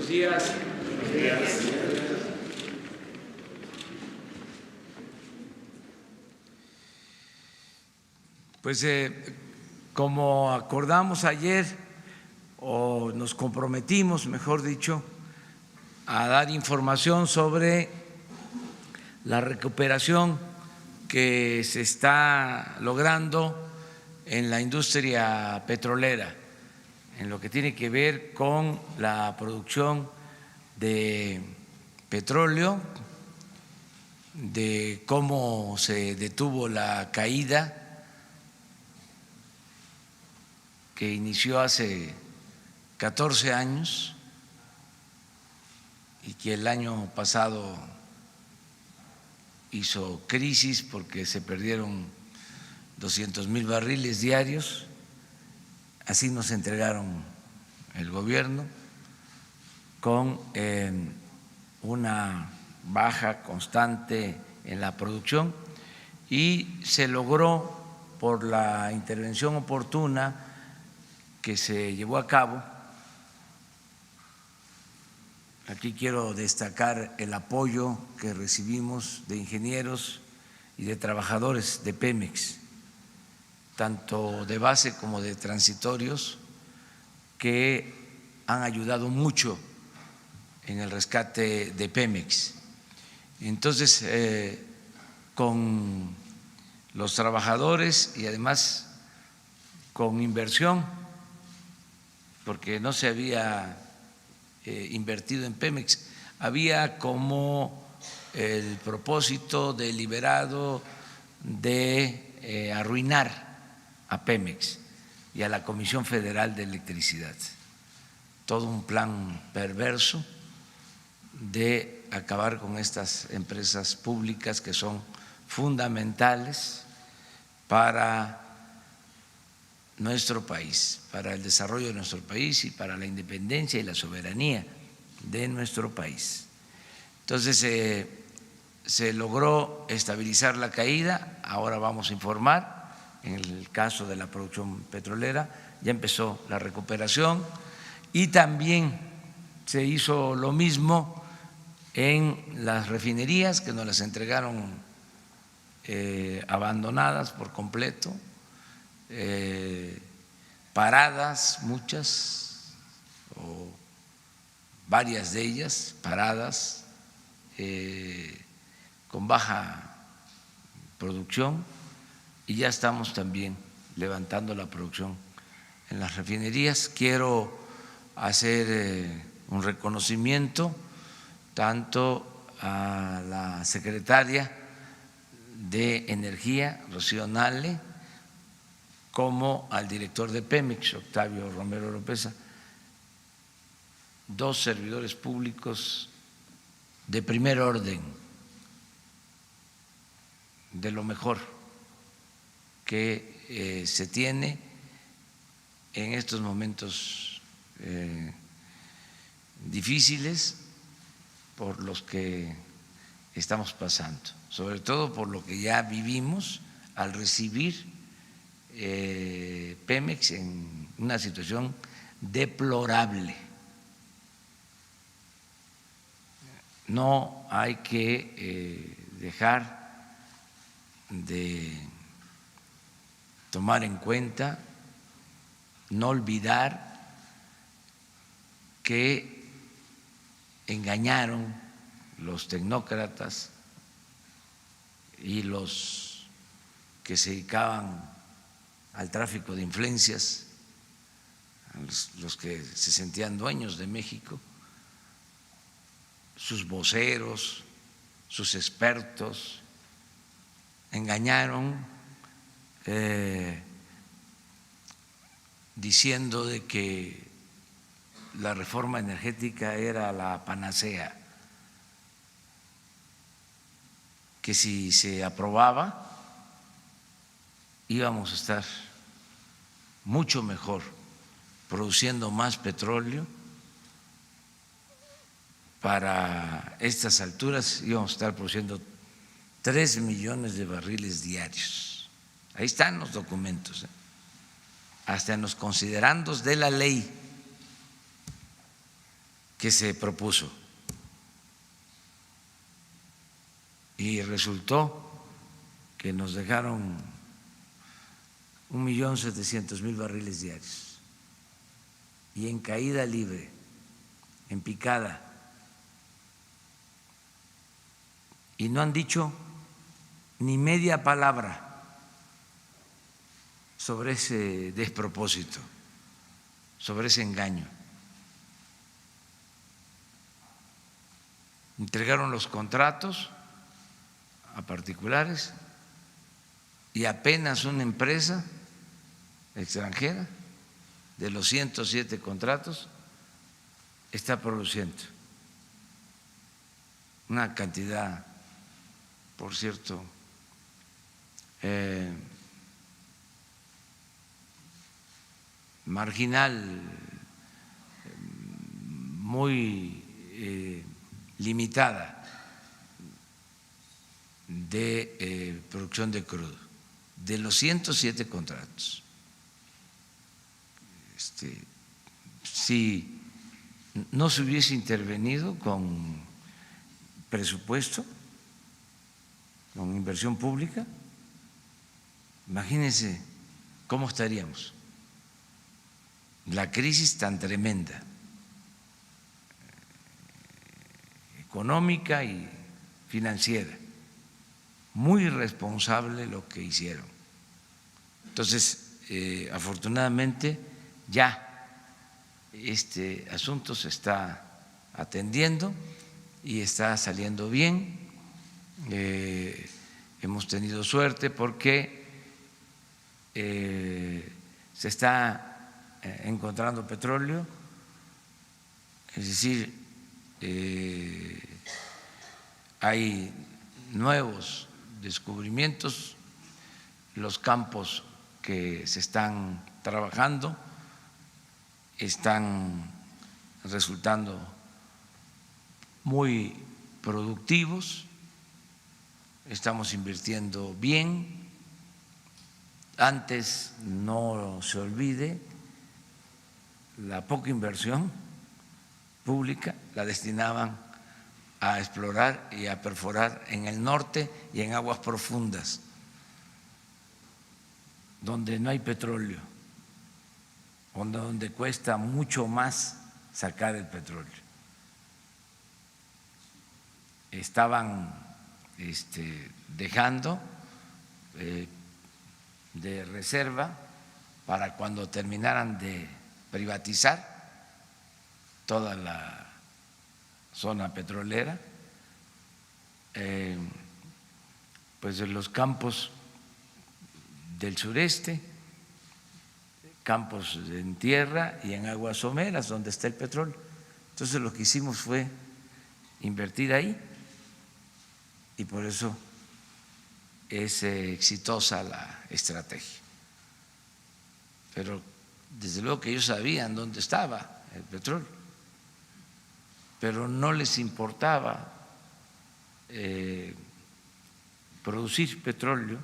Buenos días. Buenos días. Pues como acordamos ayer, o nos comprometimos, mejor dicho, a dar información sobre la recuperación que se está logrando en la industria petrolera, en lo que tiene que ver con la producción de petróleo, de cómo se detuvo la caída que inició hace 14 años y que el año pasado hizo crisis porque se perdieron 200,000 barriles diarios. Así nos entregaron el gobierno, con una baja constante en la producción, y se logró, por la intervención oportuna que se llevó a cabo. Aquí quiero destacar el apoyo que recibimos de ingenieros y de trabajadores de Pemex, tanto de base como de transitorios, que han ayudado mucho en el rescate de Pemex. Entonces, con los trabajadores y además con inversión, porque no se había invertido en Pemex, había como el propósito deliberado de arruinar a Pemex y a la Comisión Federal de Electricidad. Todo un plan perverso de acabar con estas empresas públicas que son fundamentales para nuestro país, para el desarrollo de nuestro país y para la independencia y la soberanía de nuestro país. Entonces se logró estabilizar la caída. Ahora vamos a informar, en el caso de la producción petrolera ya empezó la recuperación, y también se hizo lo mismo en las refinerías, que nos las entregaron abandonadas por completo, paradas, muchas o varias de ellas paradas, con baja producción, y ya estamos también levantando la producción en las refinerías. Quiero hacer un reconocimiento tanto a la secretaria de Energía, Rocío Nale, como al director de Pemex, Octavio Romero Oropeza, dos servidores públicos de primer orden, de lo mejor que se tiene en estos momentos difíciles por los que estamos pasando, sobre todo por lo que ya vivimos al recibir Pemex en una situación deplorable. No hay que dejar de tomar en cuenta, no olvidar que engañaron los tecnócratas y los que se dedicaban al tráfico de influencias, los que se sentían dueños de México, sus voceros, sus expertos, engañaron diciendo de que la reforma energética era la panacea, que si se aprobaba íbamos a estar mucho mejor, produciendo más petróleo. Para estas alturas íbamos a estar produciendo 3 millones de barriles diarios. Ahí están los documentos, hasta en los considerandos de la ley. que se propuso. Y resultó que nos dejaron 1.700.000 barriles diarios y en caída libre, en picada. Y no han dicho ni media palabra sobre ese despropósito, sobre ese engaño. Entregaron los contratos a particulares y apenas una empresa extranjera de los 107 contratos está produciendo una cantidad, por cierto, marginal, muy limitada de producción de crudo, de los 107 contratos. Si no se hubiese intervenido con presupuesto, con inversión pública, imagínense cómo estaríamos. La crisis tan tremenda, económica y financiera, muy irresponsable lo que hicieron. Entonces, afortunadamente ya este asunto se está atendiendo y está saliendo bien. Hemos tenido suerte porque se está encontrando petróleo, es decir, hay nuevos descubrimientos, los campos que se están trabajando están resultando muy productivos, estamos invirtiendo bien. Antes, no se olvide, la poca inversión pública la destinaban a explorar y a perforar en el norte y en aguas profundas, donde no hay petróleo, donde cuesta mucho más sacar el petróleo. Estaban dejando de reserva para cuando terminaran de privatizar toda la zona petrolera, pues en los campos del sureste, campos en tierra y en aguas someras donde está el petróleo. Entonces lo que hicimos fue invertir ahí y por eso es exitosa la estrategia. Pero desde luego que ellos sabían dónde estaba el petróleo, pero no les importaba producir petróleo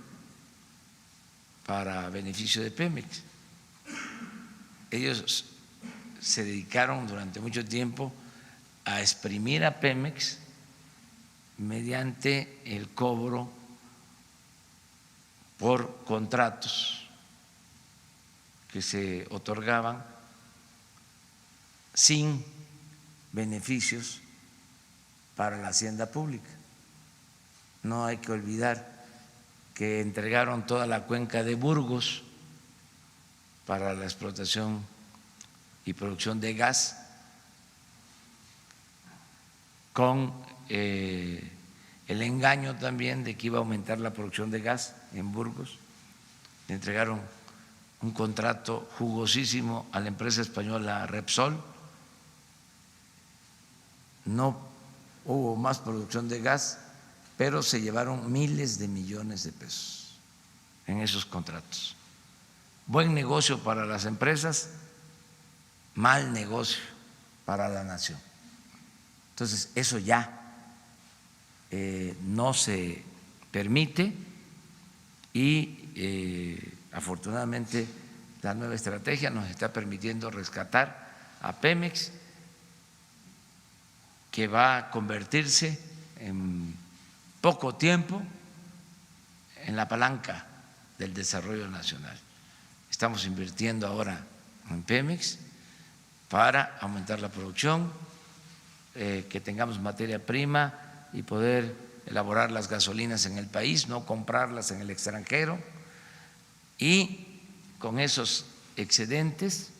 para beneficio de Pemex. Ellos se dedicaron durante mucho tiempo a exprimir a Pemex mediante el cobro por contratos que se otorgaban sin beneficios para la hacienda pública. No hay que olvidar que entregaron toda la cuenca de Burgos para la explotación y producción de gas con el engaño también de que iba a aumentar la producción de gas en Burgos. Le entregaron un contrato jugosísimo a la empresa española Repsol. No hubo más producción de gas, pero se llevaron miles de millones de pesos en esos contratos. Buen negocio para las empresas, mal negocio para la nación. Entonces, eso ya no se permite y afortunadamente la nueva estrategia nos está permitiendo rescatar a Pemex que va a convertirse en poco tiempo en la palanca del desarrollo nacional. Estamos invirtiendo ahora en Pemex para aumentar la producción, que tengamos materia prima y poder elaborar las gasolinas en el país, no comprarlas en el extranjero, y con esos excedentes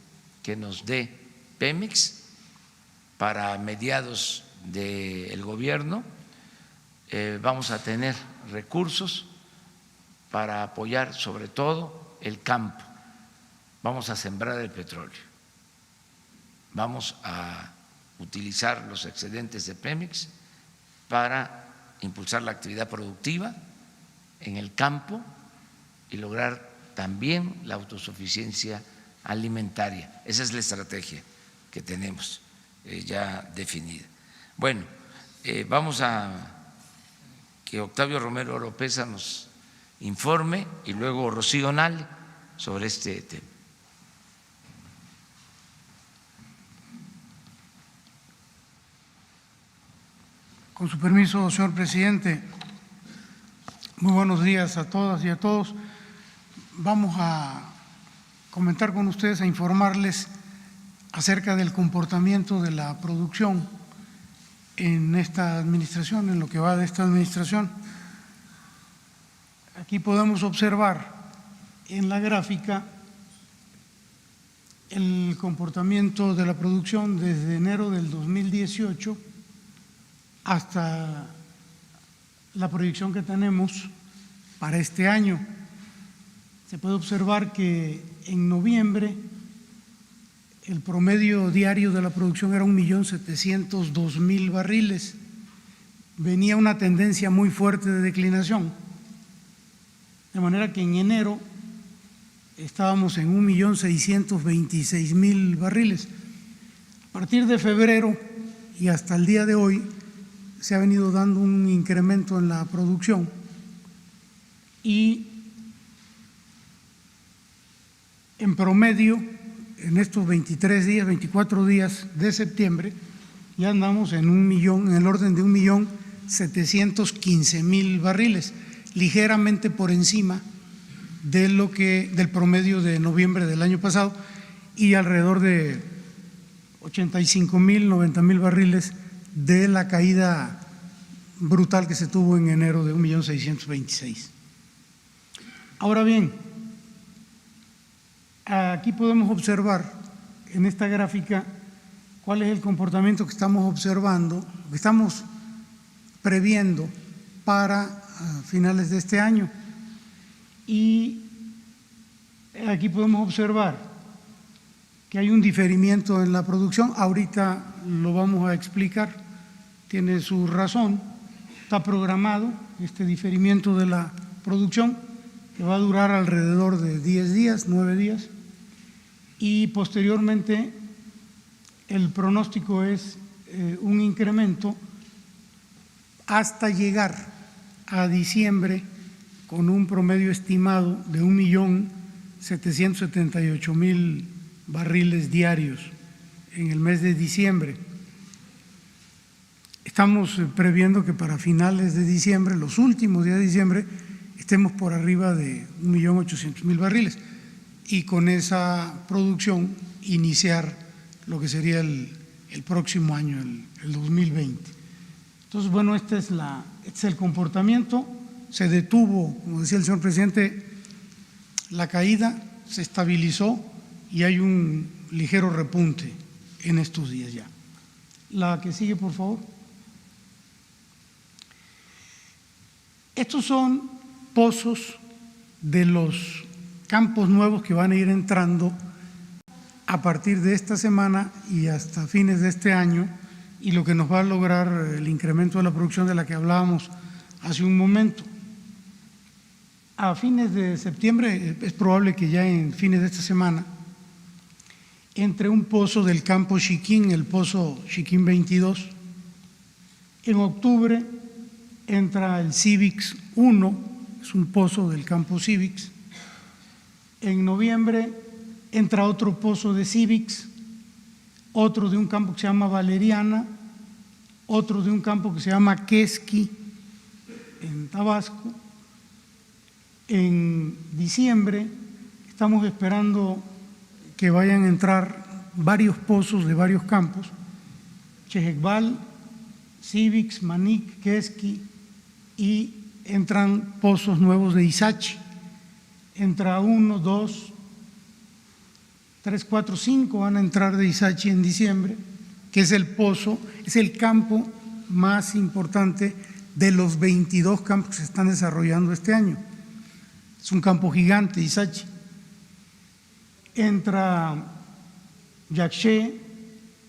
que nos dé Pemex para mediados del gobierno vamos a tener recursos para apoyar sobre todo el campo. Vamos a sembrar el petróleo, vamos a utilizar los excedentes de Pemex para impulsar la actividad productiva en el campo y lograr también la autosuficiencia alimentaria. Esa es la estrategia que tenemos ya definida. Bueno, vamos a que Octavio Romero Oropeza nos informe y luego Rocío Nale sobre este tema. Con su permiso, señor presidente, muy buenos días a todas y a todos. Vamos a comentar con ustedes, a informarles acerca del comportamiento de la producción en esta administración, en lo que va de esta administración. Aquí podemos observar en la gráfica el comportamiento de la producción desde enero del 2018 hasta la proyección que tenemos para este año. Se puede observar que en noviembre el promedio diario de la producción era 1.702.000 barriles. Venía una tendencia muy fuerte de declinación, de manera que en enero estábamos en 1.626.000 barriles. A partir de febrero y hasta el día de hoy se ha venido dando un incremento en la producción y en promedio en estos 24 días de septiembre ya andamos en en el orden de 1.715.000 barriles, ligeramente por encima de del promedio de noviembre del año pasado y alrededor de 85.000, 90.000 barriles de la caída brutal que se tuvo en enero de 1.626.000. Ahora bien, aquí podemos observar en esta gráfica cuál es el comportamiento que estamos observando, que estamos previendo para finales de este año. Y aquí podemos observar que hay un diferimiento en la producción. Ahorita lo vamos a explicar, tiene su razón. Está programado este diferimiento de la producción que va a durar alrededor de 10 días, 9 días, y posteriormente el pronóstico es un incremento hasta llegar a diciembre con un promedio estimado de 1.778.000 barriles diarios en el mes de diciembre. Estamos previendo que para finales de diciembre, los últimos días de diciembre, estemos por arriba de 1.800.000 barriles y con esa producción iniciar lo que sería el próximo año, el 2020. Entonces, bueno, este es el comportamiento. Se detuvo, como decía el señor presidente, la caída, se estabilizó y hay un ligero repunte en estos días ya. La que sigue, por favor. Estos son pozos de los campos nuevos que van a ir entrando a partir de esta semana y hasta fines de este año, y lo que nos va a lograr el incremento de la producción de la que hablábamos hace un momento. A fines de septiembre es probable que ya en fines de esta semana entre un pozo del campo Chiquín, el pozo Chiquín 22. En octubre entra el Civix 1, es un pozo del campo Civix. En noviembre entra otro pozo de Civix, otro de un campo que se llama Valeriana, otro de un campo que se llama Quesqui, en Tabasco. En diciembre estamos esperando que vayan a entrar varios pozos de varios campos, Chejecbal, Civix, Manic, Quesqui, y entran pozos nuevos de Izachi. Entra 1, 2, 3, 4, 5 van a entrar de Izachi en diciembre, que es el pozo, es el campo más importante de los 22 campos que se están desarrollando este año. Es un campo gigante, Izachi. Entra Yaxché,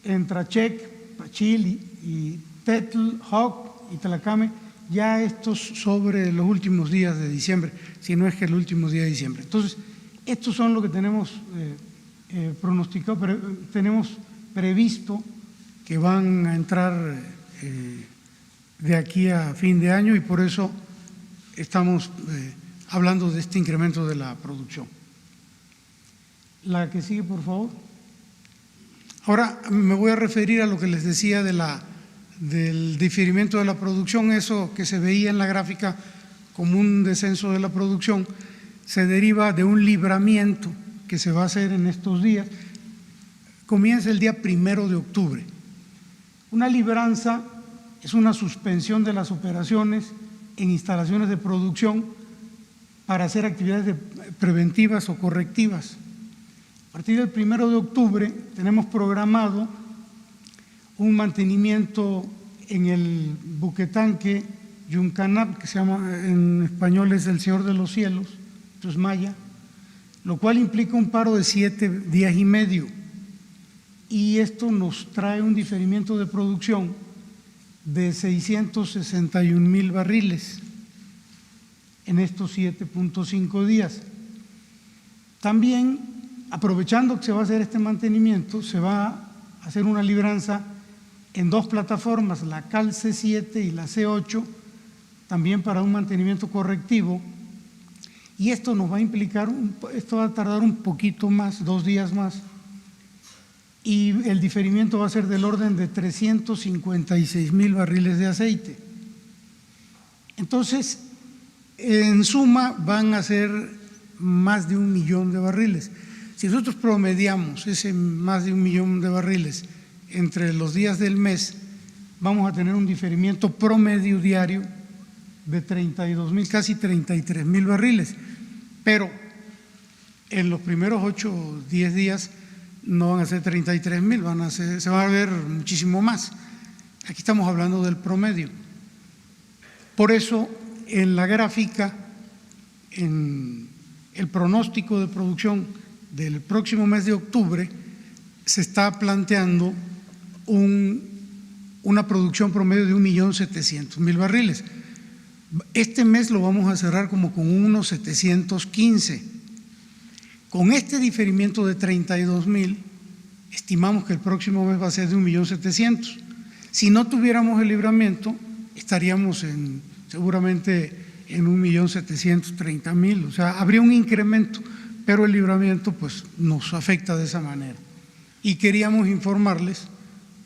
entra Chec, Pachil y Tetl, Hawk y Tlacame, ya estos sobre los últimos días de diciembre, si no es que el último día de diciembre. Entonces, estos son lo que tenemos pronosticado, tenemos previsto que van a entrar de aquí a fin de año, y por eso estamos hablando de este incremento de la producción. La que sigue, por favor. Ahora me voy a referir a lo que les decía del diferimiento de la producción. Eso que se veía en la gráfica como un descenso de la producción se deriva de un libramiento que se va a hacer en estos días. Comienza el día 1 de octubre. Una libranza es una suspensión de las operaciones en instalaciones de producción para hacer actividades preventivas o correctivas. A partir del 1 de octubre tenemos programado un mantenimiento en el buquetanque Yuncanap, que se llama en español es el Señor de los Cielos, esto es maya, lo cual implica un paro de 7 días y medio, y esto nos trae un diferimiento de producción de 661,000 barriles en estos 7.5 días. También, aprovechando que se va a hacer este mantenimiento, se va a hacer una libranza en 2 plataformas, la CAL C7 y la C8, también para un mantenimiento correctivo, y esto nos va a implicar, esto va a tardar un poquito más, 2 días más, y el diferimiento va a ser del orden de 356,000 barriles de aceite. Entonces, en suma van a ser más de 1,000,000 de barriles. Si nosotros promediamos ese más de 1,000,000 de barriles entre los días del mes, vamos a tener un diferimiento promedio diario de 32,000, casi 33,000 barriles, pero en los primeros 8 o 10 días no van a ser 33,000, se va a ver muchísimo más. Aquí estamos hablando del promedio. Por eso, en la gráfica, en el pronóstico de producción del próximo mes de octubre, se está planteando una producción promedio de 1,700,000 barriles. Este mes lo vamos a cerrar como con unos 715. Con este diferimiento de 32,000, estimamos que el próximo mes va a ser de 1,700,000. Si no tuviéramos el libramiento, estaríamos seguramente en 1,730,000, o sea, habría un incremento, pero el libramiento pues nos afecta de esa manera. Y queríamos informarles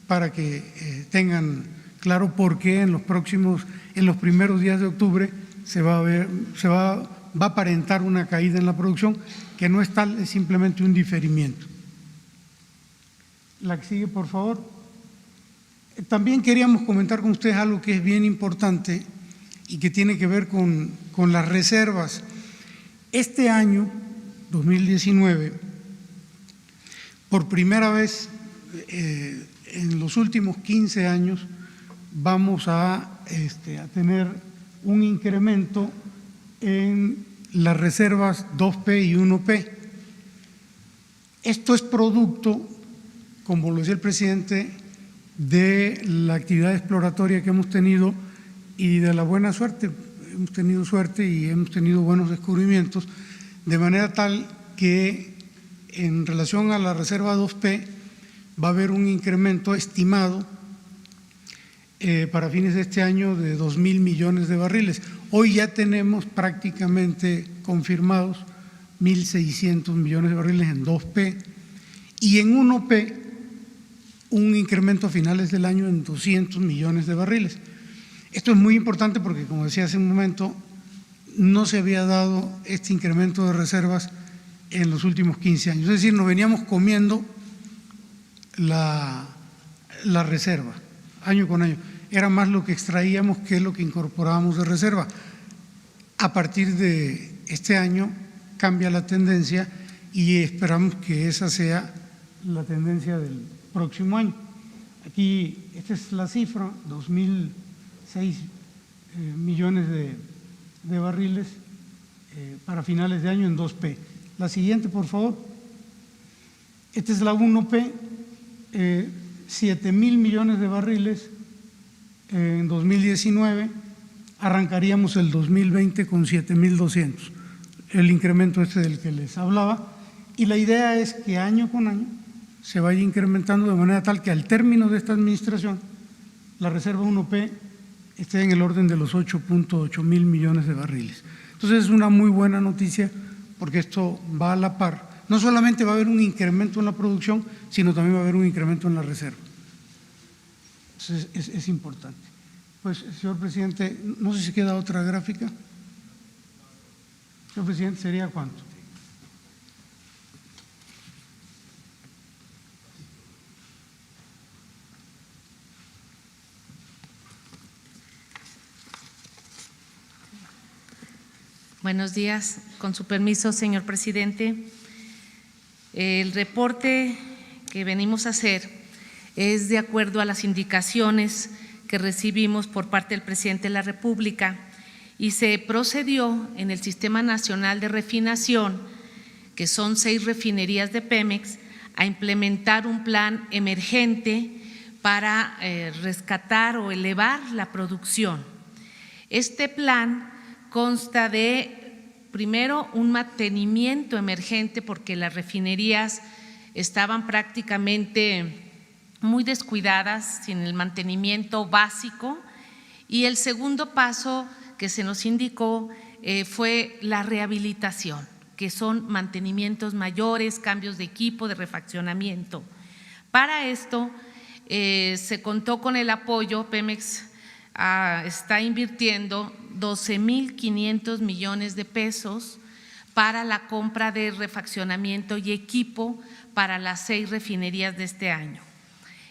para que tengan claro por qué en los primeros días de octubre va a aparentar una caída en la producción, que no es tal, es simplemente un diferimiento. La que sigue, por favor. También queríamos comentar con ustedes algo que es bien importante y que tiene que ver con las reservas. Este año, 2019, por primera vez en los últimos 15 años, vamos a tener un incremento en las reservas 2P y 1P. Esto es producto, como lo decía el presidente, de la actividad exploratoria que hemos tenido y de la buena suerte. Hemos tenido suerte y hemos tenido buenos descubrimientos, de manera tal que en relación a la reserva 2P va a haber un incremento estimado para fines de este año de 2,000 millones de barriles. Hoy ya tenemos prácticamente confirmados 1,600 millones de barriles en 2P, y en 1P un incremento a finales del año en 200 millones de barriles. Esto es muy importante porque, como decía hace un momento, no se había dado este incremento de reservas en los últimos 15 años. Es decir, nos veníamos comiendo la reserva año con año. Era más lo que extraíamos que lo que incorporábamos de reserva. A partir de este año cambia la tendencia y esperamos que esa sea la tendencia del próximo año. Aquí, esta es la cifra, 2.006 millones de barriles para finales de año en 2P. La siguiente, por favor. Esta es la 1P, 7.000 millones de barriles en 2019, arrancaríamos el 2020 con 7.200, el incremento este del que les hablaba, y la idea es que año con año se vaya incrementando de manera tal que al término de esta administración la reserva 1P esté en el orden de los 8.8 mil millones de barriles. Entonces es una muy buena noticia porque esto va a la par. No solamente va a haber un incremento en la producción, sino también va a haber un incremento en la reserva. Entonces es importante. Pues, señor presidente, no sé si queda otra gráfica. Señor presidente, ¿sería cuánto? Buenos días. Con su permiso, señor presidente. El reporte que venimos a hacer es de acuerdo a las indicaciones que recibimos por parte del presidente de la República y se procedió en el Sistema Nacional de Refinación, que son 6 refinerías de Pemex, a implementar un plan emergente para rescatar o elevar la producción. Este plan consta de, primero, un mantenimiento emergente porque las refinerías estaban prácticamente muy descuidadas, sin el mantenimiento básico, y el segundo paso que se nos indicó fue la rehabilitación, que son mantenimientos mayores, cambios de equipo, de refaccionamiento. Para esto se contó con el apoyo, Pemex está invirtiendo 12.500 millones de pesos para la compra de refaccionamiento y equipo para las 6 refinerías de este año.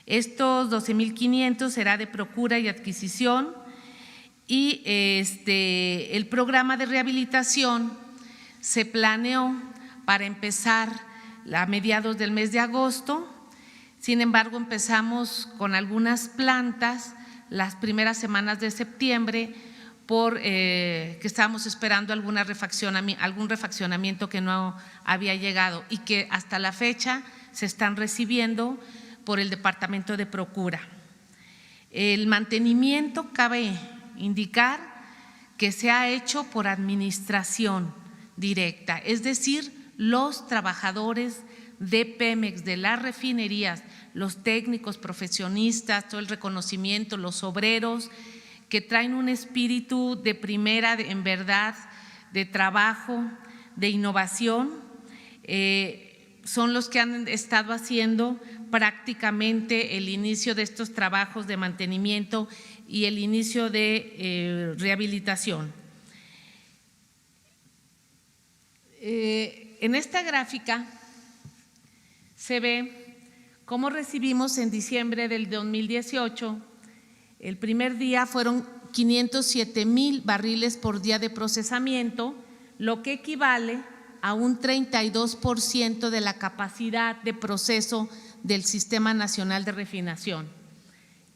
Estos 12.500 será de procura y adquisición y el programa de rehabilitación se planeó para empezar a mediados del mes de agosto. Sin embargo, empezamos con algunas plantas las primeras semanas de septiembre que estábamos esperando algún refaccionamiento que no había llegado y que hasta la fecha se están recibiendo por el Departamento de Procura. El mantenimiento, cabe indicar que se ha hecho por administración directa, es decir, los trabajadores de Pemex, de las refinerías, los técnicos, profesionistas, todo el reconocimiento, los obreros que traen un espíritu de primera, en verdad, de trabajo, de innovación, son los que han estado haciendo prácticamente el inicio de estos trabajos de mantenimiento y el inicio de rehabilitación. En esta gráfica se ve cómo recibimos en diciembre del 2018, el primer día fueron 507,000 barriles por día de procesamiento, lo que equivale a un 32% de la capacidad de proceso del Sistema Nacional de Refinación.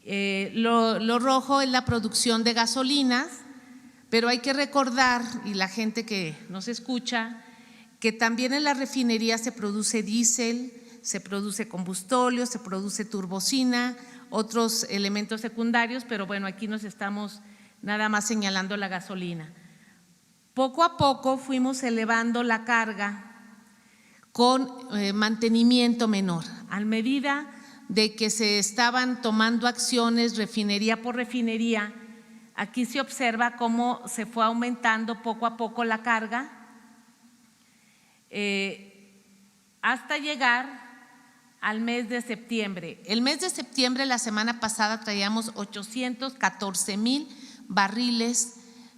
Lo rojo es la producción de gasolinas, pero hay que recordar, y la gente que nos escucha, que también en la refinería se produce diésel, se produce combustóleo, se produce turbocina, otros elementos secundarios, pero bueno, aquí nos estamos nada más señalando la gasolina. Poco a poco fuimos elevando la carga con mantenimiento menor, a medida de que se estaban tomando acciones refinería por refinería. Aquí se observa cómo se fue aumentando poco a poco la carga hasta llegar al mes de septiembre. El mes de septiembre, la semana pasada, traíamos 814,000 barriles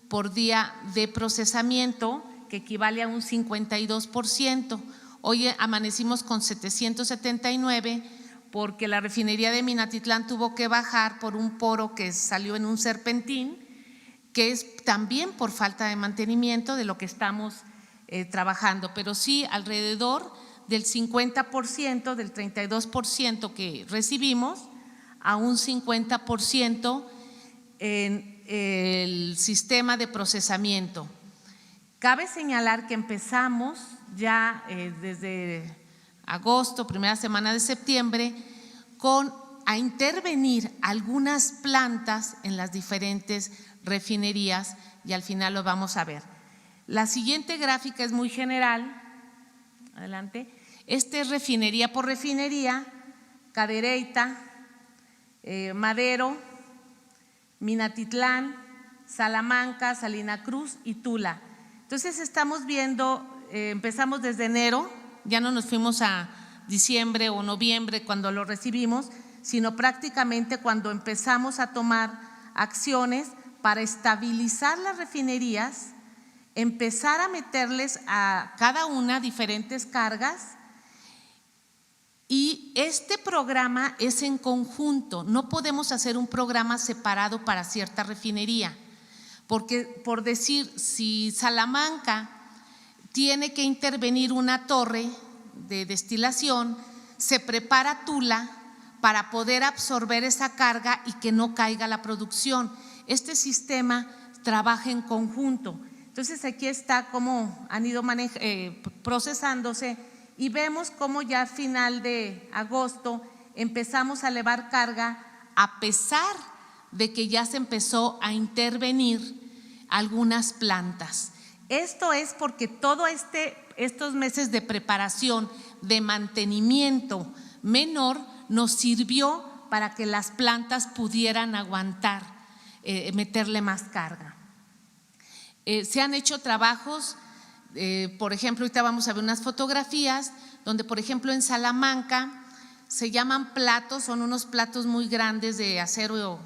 por día de procesamiento, que equivale a un 52%. Hoy amanecimos con 779 porque la refinería de Minatitlán tuvo que bajar por un poro que salió en un serpentín, que es también por falta de mantenimiento de lo que estamos trabajando, pero sí alrededor del 50%, del 32% que recibimos, a un 50% en el sistema de procesamiento. Cabe señalar que empezamos ya desde agosto, primera semana de septiembre, a intervenir algunas plantas en las diferentes refinerías y al final lo vamos a ver. La siguiente gráfica es muy general. Adelante. Este es refinería por refinería: Cadereyta, Madero, Minatitlán, Salamanca, Salina Cruz y Tula. Entonces estamos viendo, empezamos desde enero, ya no nos fuimos a diciembre o noviembre cuando lo recibimos, sino prácticamente cuando empezamos a tomar acciones para estabilizar las refinerías, empezar a meterles a cada una diferentes cargas. Y este programa es en conjunto, no podemos hacer un programa separado para cierta refinería, porque por decir, si Salamanca tiene que intervenir una torre de destilación, se prepara Tula para poder absorber esa carga y que no caiga la producción. Este sistema trabaja en conjunto. Entonces aquí está cómo han ido procesándose y vemos cómo ya a final de agosto empezamos a elevar carga a pesar de que ya se empezó a intervenir algunas plantas. Esto es porque todo estos meses de preparación, de mantenimiento menor, nos sirvió para que las plantas pudieran aguantar, meterle más carga. Se han hecho trabajos, por ejemplo, ahorita vamos a ver unas fotografías donde, por ejemplo, en Salamanca se llaman platos, son unos platos muy grandes de acero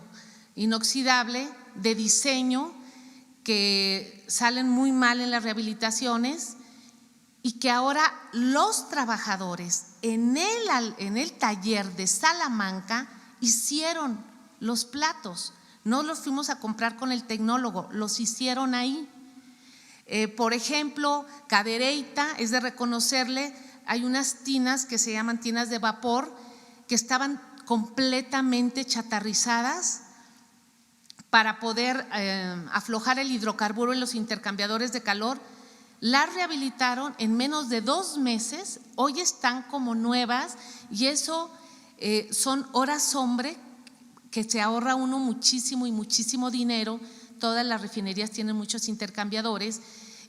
inoxidable, de diseño, que salen muy mal en las rehabilitaciones y que ahora los trabajadores en el taller de Salamanca hicieron los platos. No los fuimos a comprar con el tecnólogo, los hicieron ahí. Por ejemplo, Cadereyta, es de reconocerle, hay unas tinas que se llaman tinas de vapor que estaban completamente chatarrizadas para poder aflojar el hidrocarburo en los intercambiadores de calor. Las rehabilitaron en menos de 2 meses, hoy están como nuevas y eso son horas hombre que se ahorra uno muchísimo y muchísimo dinero. Todas las refinerías tienen muchos intercambiadores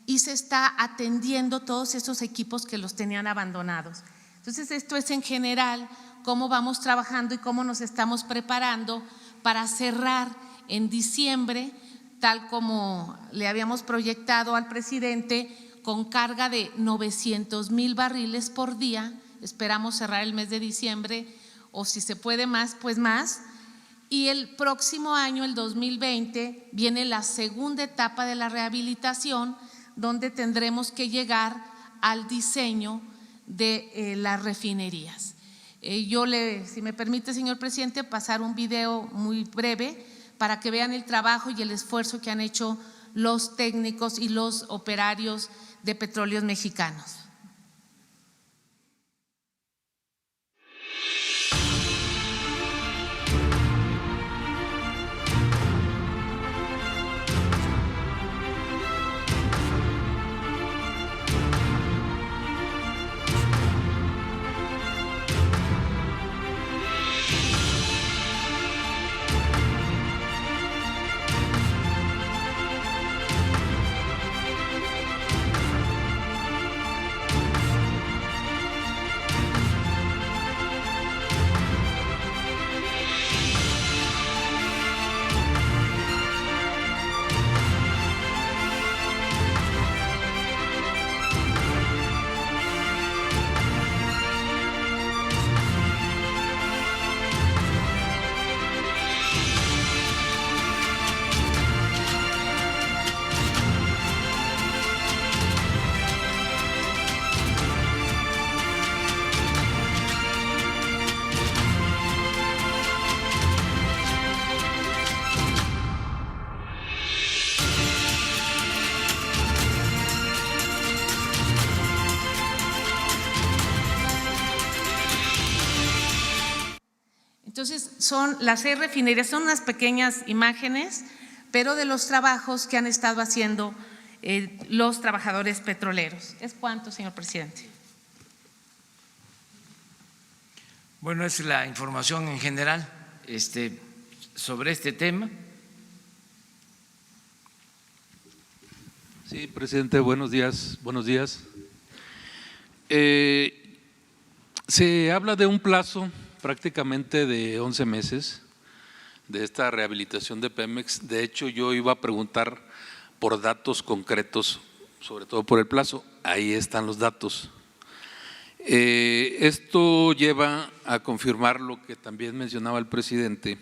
y se está atendiendo todos esos equipos que los tenían abandonados. Entonces esto es en general cómo vamos trabajando y cómo nos estamos preparando para cerrar en diciembre, tal como le habíamos proyectado al presidente, con carga de 900,000 barriles por día. Esperamos cerrar el mes de diciembre o si se puede más, pues más. Y el próximo año, el 2020, viene la segunda etapa de la rehabilitación, donde tendremos que llegar al diseño de las refinerías. Si me permite, señor presidente, pasar un video muy breve para que vean el trabajo y el esfuerzo que han hecho los técnicos y los operarios de Petróleos Mexicanos. Entonces, las 6 refinerías, son unas pequeñas imágenes, pero de los trabajos que han estado haciendo los trabajadores petroleros. ¿Es cuánto, señor presidente? Bueno, es la información en general sobre este tema. Sí, presidente, buenos días. Buenos días. Se habla de un plazo prácticamente de 11 meses de esta rehabilitación de Pemex. De hecho, yo iba a preguntar por datos concretos, sobre todo por el plazo. Ahí están los datos. Esto lleva a confirmar lo que también mencionaba el presidente,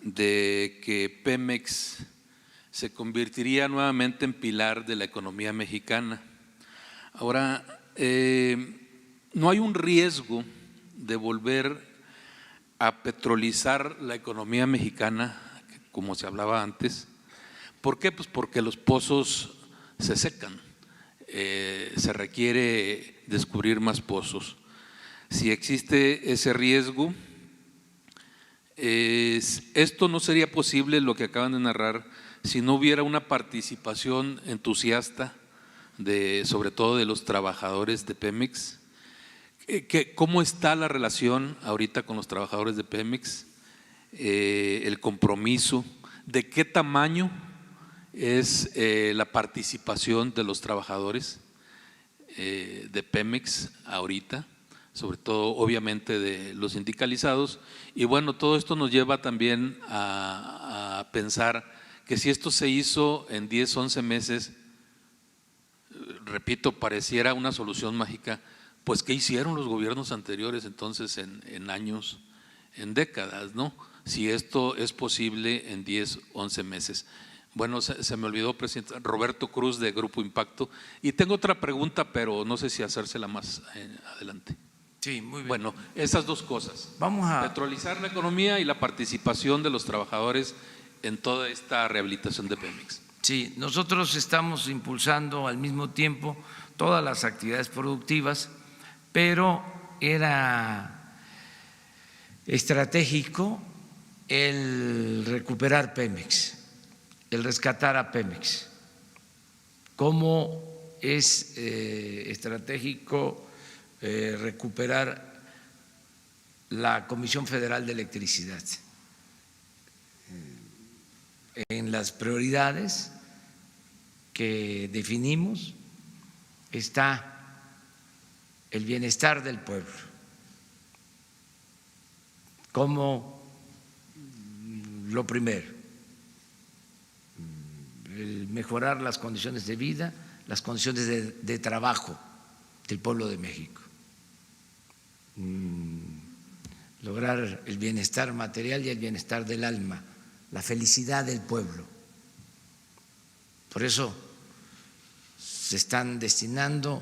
de que Pemex se convertiría nuevamente en pilar de la economía mexicana. Ahora, no hay un riesgo de volver a petrolizar la economía mexicana, como se hablaba antes. ¿Por qué? Pues porque los pozos se secan, se requiere descubrir más pozos. Si existe ese riesgo, esto no sería posible, lo que acaban de narrar, si no hubiera una participación entusiasta sobre todo de los trabajadores de Pemex. ¿Cómo está la relación ahorita con los trabajadores de Pemex? El compromiso, ¿de qué tamaño es la participación de los trabajadores de Pemex ahorita? Sobre todo obviamente de los sindicalizados. Y bueno, todo esto nos lleva también a pensar que si esto se hizo en 10, 11 meses, repito, pareciera una solución mágica, pues ¿qué hicieron los gobiernos anteriores entonces en años, en décadas, ¿no? Si esto es posible en 10, 11 meses. Bueno, se me olvidó, presidente, Roberto Cruz de Grupo Impacto. Y tengo otra pregunta, pero no sé si hacérsela más adelante. Sí, muy bien. Bueno, esas dos cosas. Vamos a petrolizar la economía y la participación de los trabajadores en toda esta rehabilitación de Pemex. Sí, nosotros estamos impulsando al mismo tiempo todas las actividades productivas, pero era estratégico el recuperar Pemex, el rescatar a Pemex. ¿Cómo es estratégico recuperar la Comisión Federal de Electricidad? En las prioridades que definimos está el bienestar del pueblo como lo primero, el mejorar las condiciones de vida, las condiciones de trabajo del pueblo de México, lograr el bienestar material y el bienestar del alma, la felicidad del pueblo. Por eso se están destinando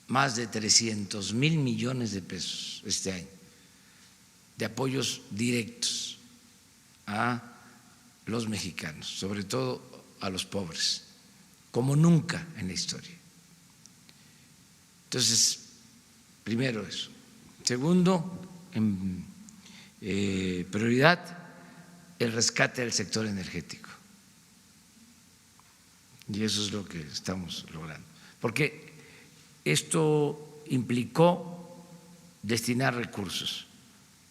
más de 300,000 millones de pesos este año de apoyos directos a los mexicanos, sobre todo a los pobres, como nunca en la historia. Entonces, primero eso. Segundo, en prioridad, el rescate del sector energético. Y eso es lo que estamos logrando. Porque esto implicó destinar recursos.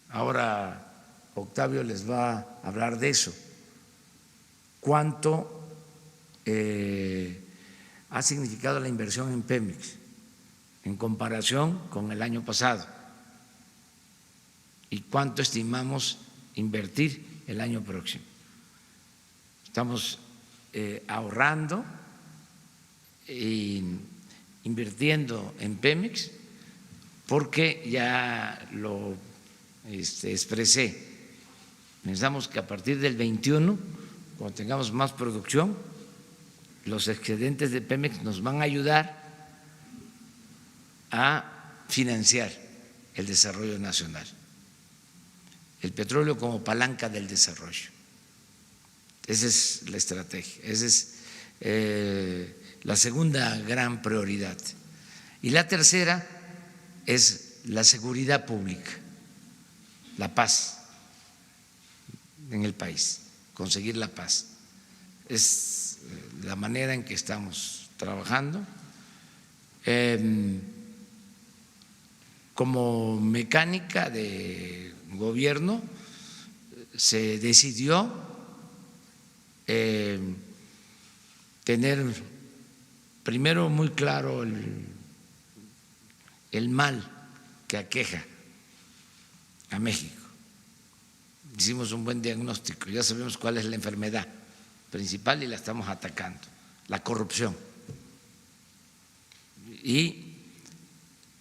Ahora Octavio les va a hablar de eso. ¿Cuánto ha significado la inversión en Pemex en comparación con el año pasado? ¿Y cuánto estimamos invertir el año próximo? Estamos ahorrando e invirtiendo en Pemex porque ya lo expresé. Pensamos que a partir del 21, cuando tengamos más producción, los excedentes de Pemex nos van a ayudar a financiar el desarrollo nacional, el petróleo como palanca del desarrollo. Esa es la estrategia, esa es la segunda gran prioridad. Y la tercera es la seguridad pública, la paz en el país, conseguir la paz. Es la manera en que estamos trabajando. Como mecánica de gobierno se decidió tener primero muy claro el mal que aqueja a México. Hicimos un buen diagnóstico, ya sabemos cuál es la enfermedad principal y la estamos atacando, la corrupción. Y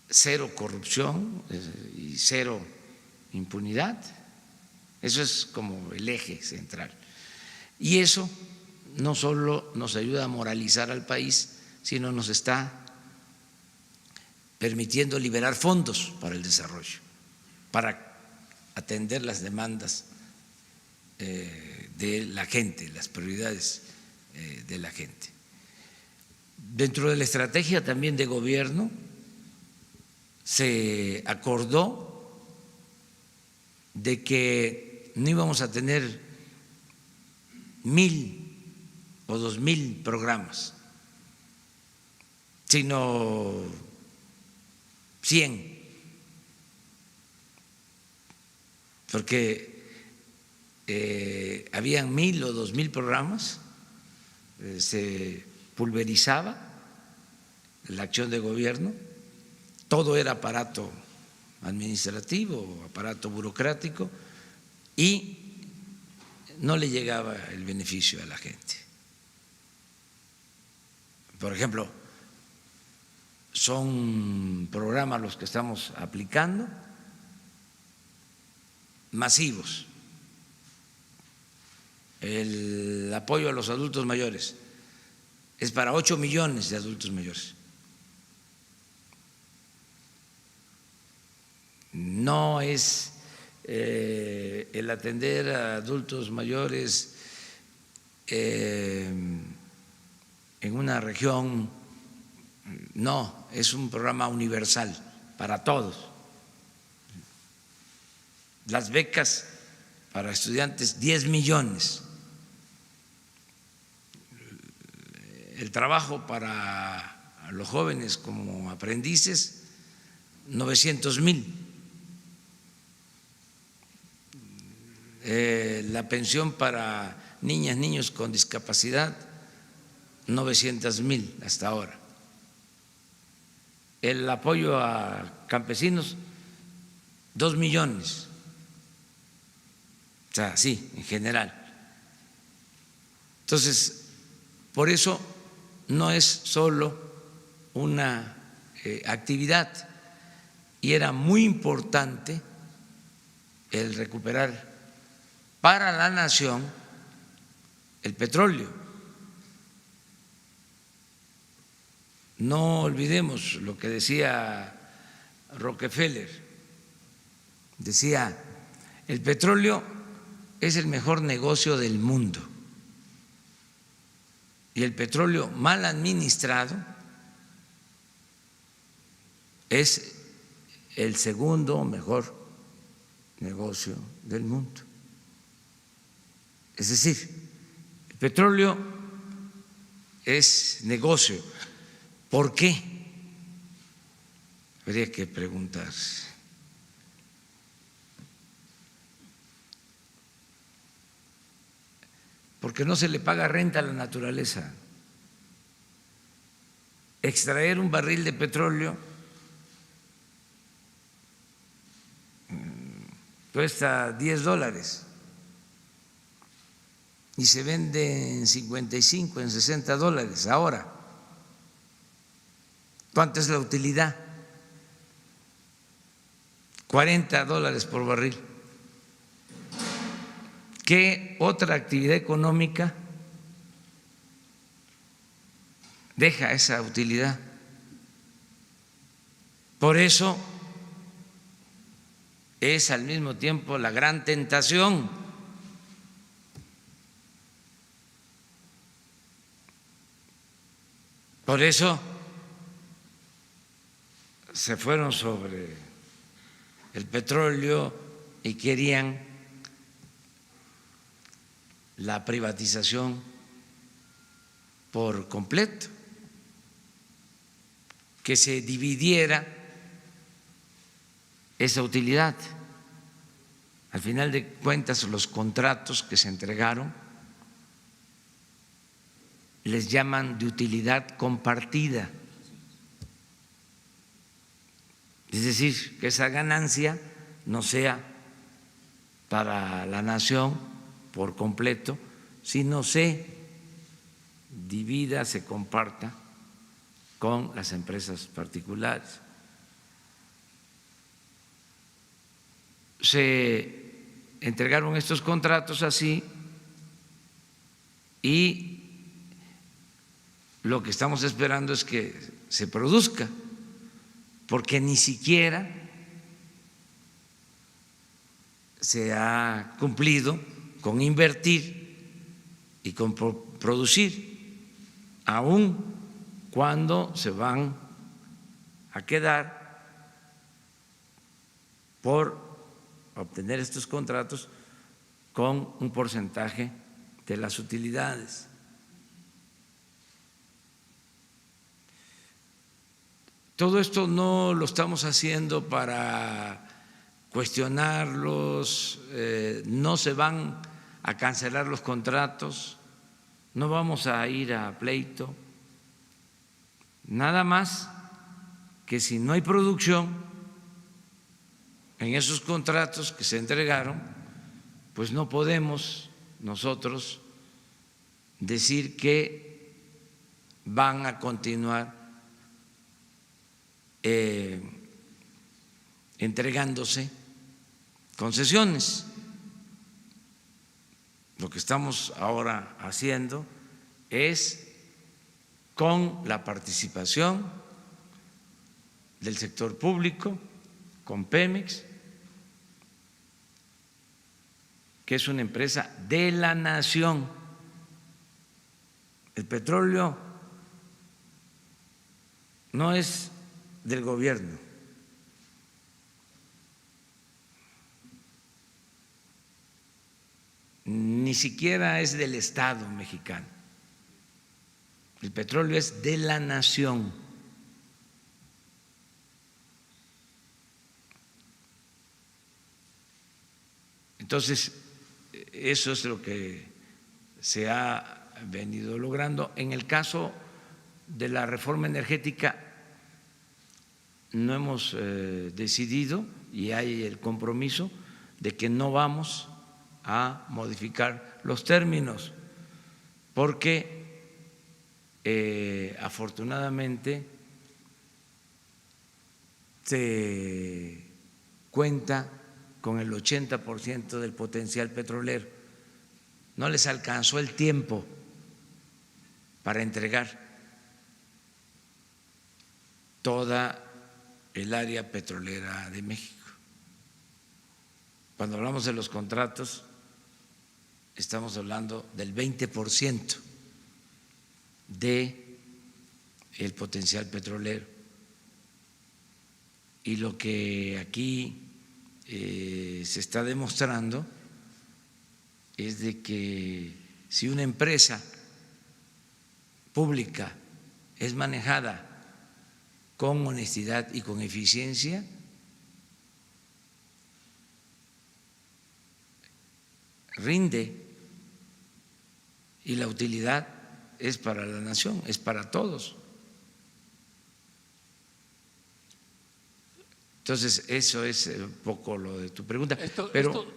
cero corrupción y cero impunidad, eso es como el eje central. Y eso no solo nos ayuda a moralizar al país, sino nos está permitiendo liberar fondos para el desarrollo, para atender las demandas de la gente, las prioridades de la gente. Dentro de la estrategia también de gobierno se acordó de que no íbamos a tener 1,000 o 2,000 programas, sino 100, porque habían 1,000 o 2,000 programas, se pulverizaba la acción de gobierno, todo era aparato administrativo, aparato burocrático, y no le llegaba el beneficio a la gente. Por ejemplo, son programas los que estamos aplicando masivos. El apoyo a los adultos mayores es para 8 millones de adultos mayores. No es el atender a adultos mayores en una región, no, es un programa universal para todos. Las becas para estudiantes, 10 millones. El trabajo para los jóvenes como aprendices, 900,000. La pensión para niñas, niños con discapacidad, 900,000 hasta ahora. El apoyo a campesinos, 2 millones. O sea, sí, en general. Entonces, por eso no es solo una actividad, y era muy importante el recuperar para la nación el petróleo. No olvidemos lo que decía Rockefeller, decía, el petróleo es el mejor negocio del mundo y el petróleo mal administrado es el segundo mejor negocio del mundo. Es decir, el petróleo es negocio. ¿Por qué? Habría que preguntarse. Porque no se le paga renta a la naturaleza. Extraer un barril de petróleo cuesta $10 y se vende en 55, en $60 ahora. ¿Cuánto es la utilidad? $40 por barril. ¿Qué otra actividad económica deja esa utilidad? Por eso es al mismo tiempo la gran tentación. Por eso se fueron sobre el petróleo y querían la privatización por completo, que se dividiera esa utilidad. Al final de cuentas, los contratos que se entregaron les llaman de utilidad compartida. Es decir, que esa ganancia no sea para la nación por completo, sino se divida, se comparta con las empresas particulares. Se entregaron estos contratos así y lo que estamos esperando es que se produzca, porque ni siquiera se ha cumplido con invertir y con producir, aun cuando se van a quedar por obtener estos contratos con un porcentaje de las utilidades. Todo esto no lo estamos haciendo para cuestionarlos, no se van a cancelar los contratos, no vamos a ir a pleito, nada más que si no hay producción en esos contratos que se entregaron, pues no podemos nosotros decir que van a continuar entregándose concesiones. Lo que estamos ahora haciendo es, con la participación del sector público, con Pemex, que es una empresa de la nación. El petróleo no es del gobierno, ni siquiera es del Estado mexicano. El petróleo es de la nación. Entonces, eso es lo que se ha venido logrando. En el caso de la reforma energética, no hemos decidido, y hay el compromiso de que no vamos a modificar los términos, porque afortunadamente se cuenta con el 80% del potencial petrolero. No les alcanzó el tiempo para entregar toda el área petrolera de México. Cuando hablamos de los contratos, estamos hablando del 20% del potencial petrolero. Y lo que aquí se está demostrando es de que si una empresa pública es manejada con honestidad y con eficiencia, rinde, y la utilidad es para la nación, es para todos. Entonces, eso es un poco lo de tu pregunta.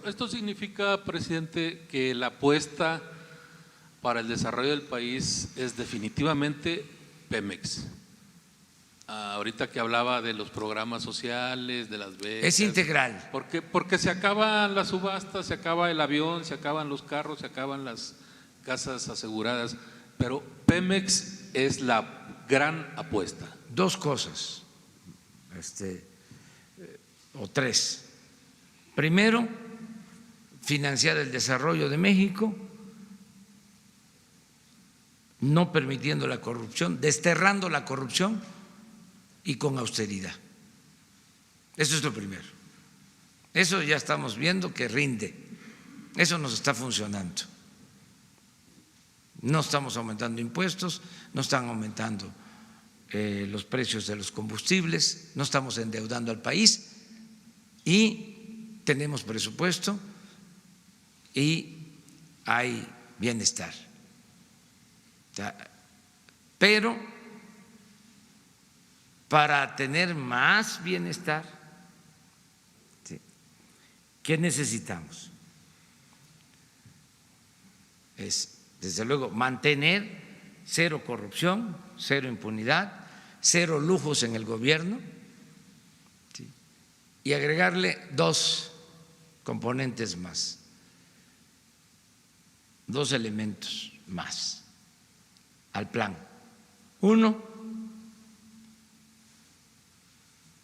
Esto significa, presidente, que la apuesta para el desarrollo del país es definitivamente Pemex. Ahorita que hablaba de los programas sociales, de las becas. Es integral. Porque se acaban las subastas, se acaba el avión, se acaban los carros, se acaban las casas aseguradas, pero Pemex es la gran apuesta. Dos cosas, o tres. Primero, financiar el desarrollo de México, no permitiendo la corrupción, desterrando la corrupción y con austeridad. Eso es lo primero. Eso ya estamos viendo que rinde. Eso nos está funcionando. No estamos aumentando impuestos, no están aumentando los precios de los combustibles, no estamos endeudando al país y tenemos presupuesto y hay bienestar. Pero para tener más bienestar, ¿sí?, ¿qué necesitamos? Es, desde luego, mantener cero corrupción, cero impunidad, cero lujos en el gobierno, ¿sí?, y agregarle dos componentes más, dos elementos más al plan. Uno,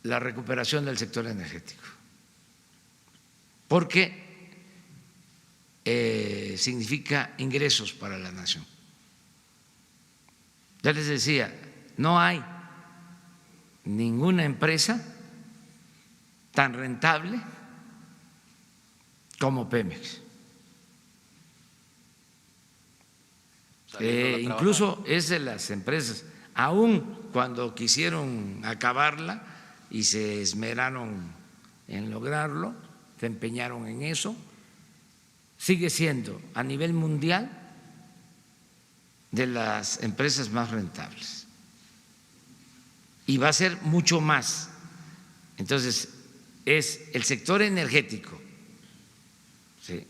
la recuperación del sector energético, porque significa ingresos para la nación. Ya les decía, no hay ninguna empresa tan rentable como Pemex. Incluso es de las empresas, aun cuando quisieron acabarla y se esmeraron en lograrlo, se empeñaron en eso, sigue siendo a nivel mundial de las empresas más rentables y va a ser mucho más. Entonces, es el sector energético, ¿sí?,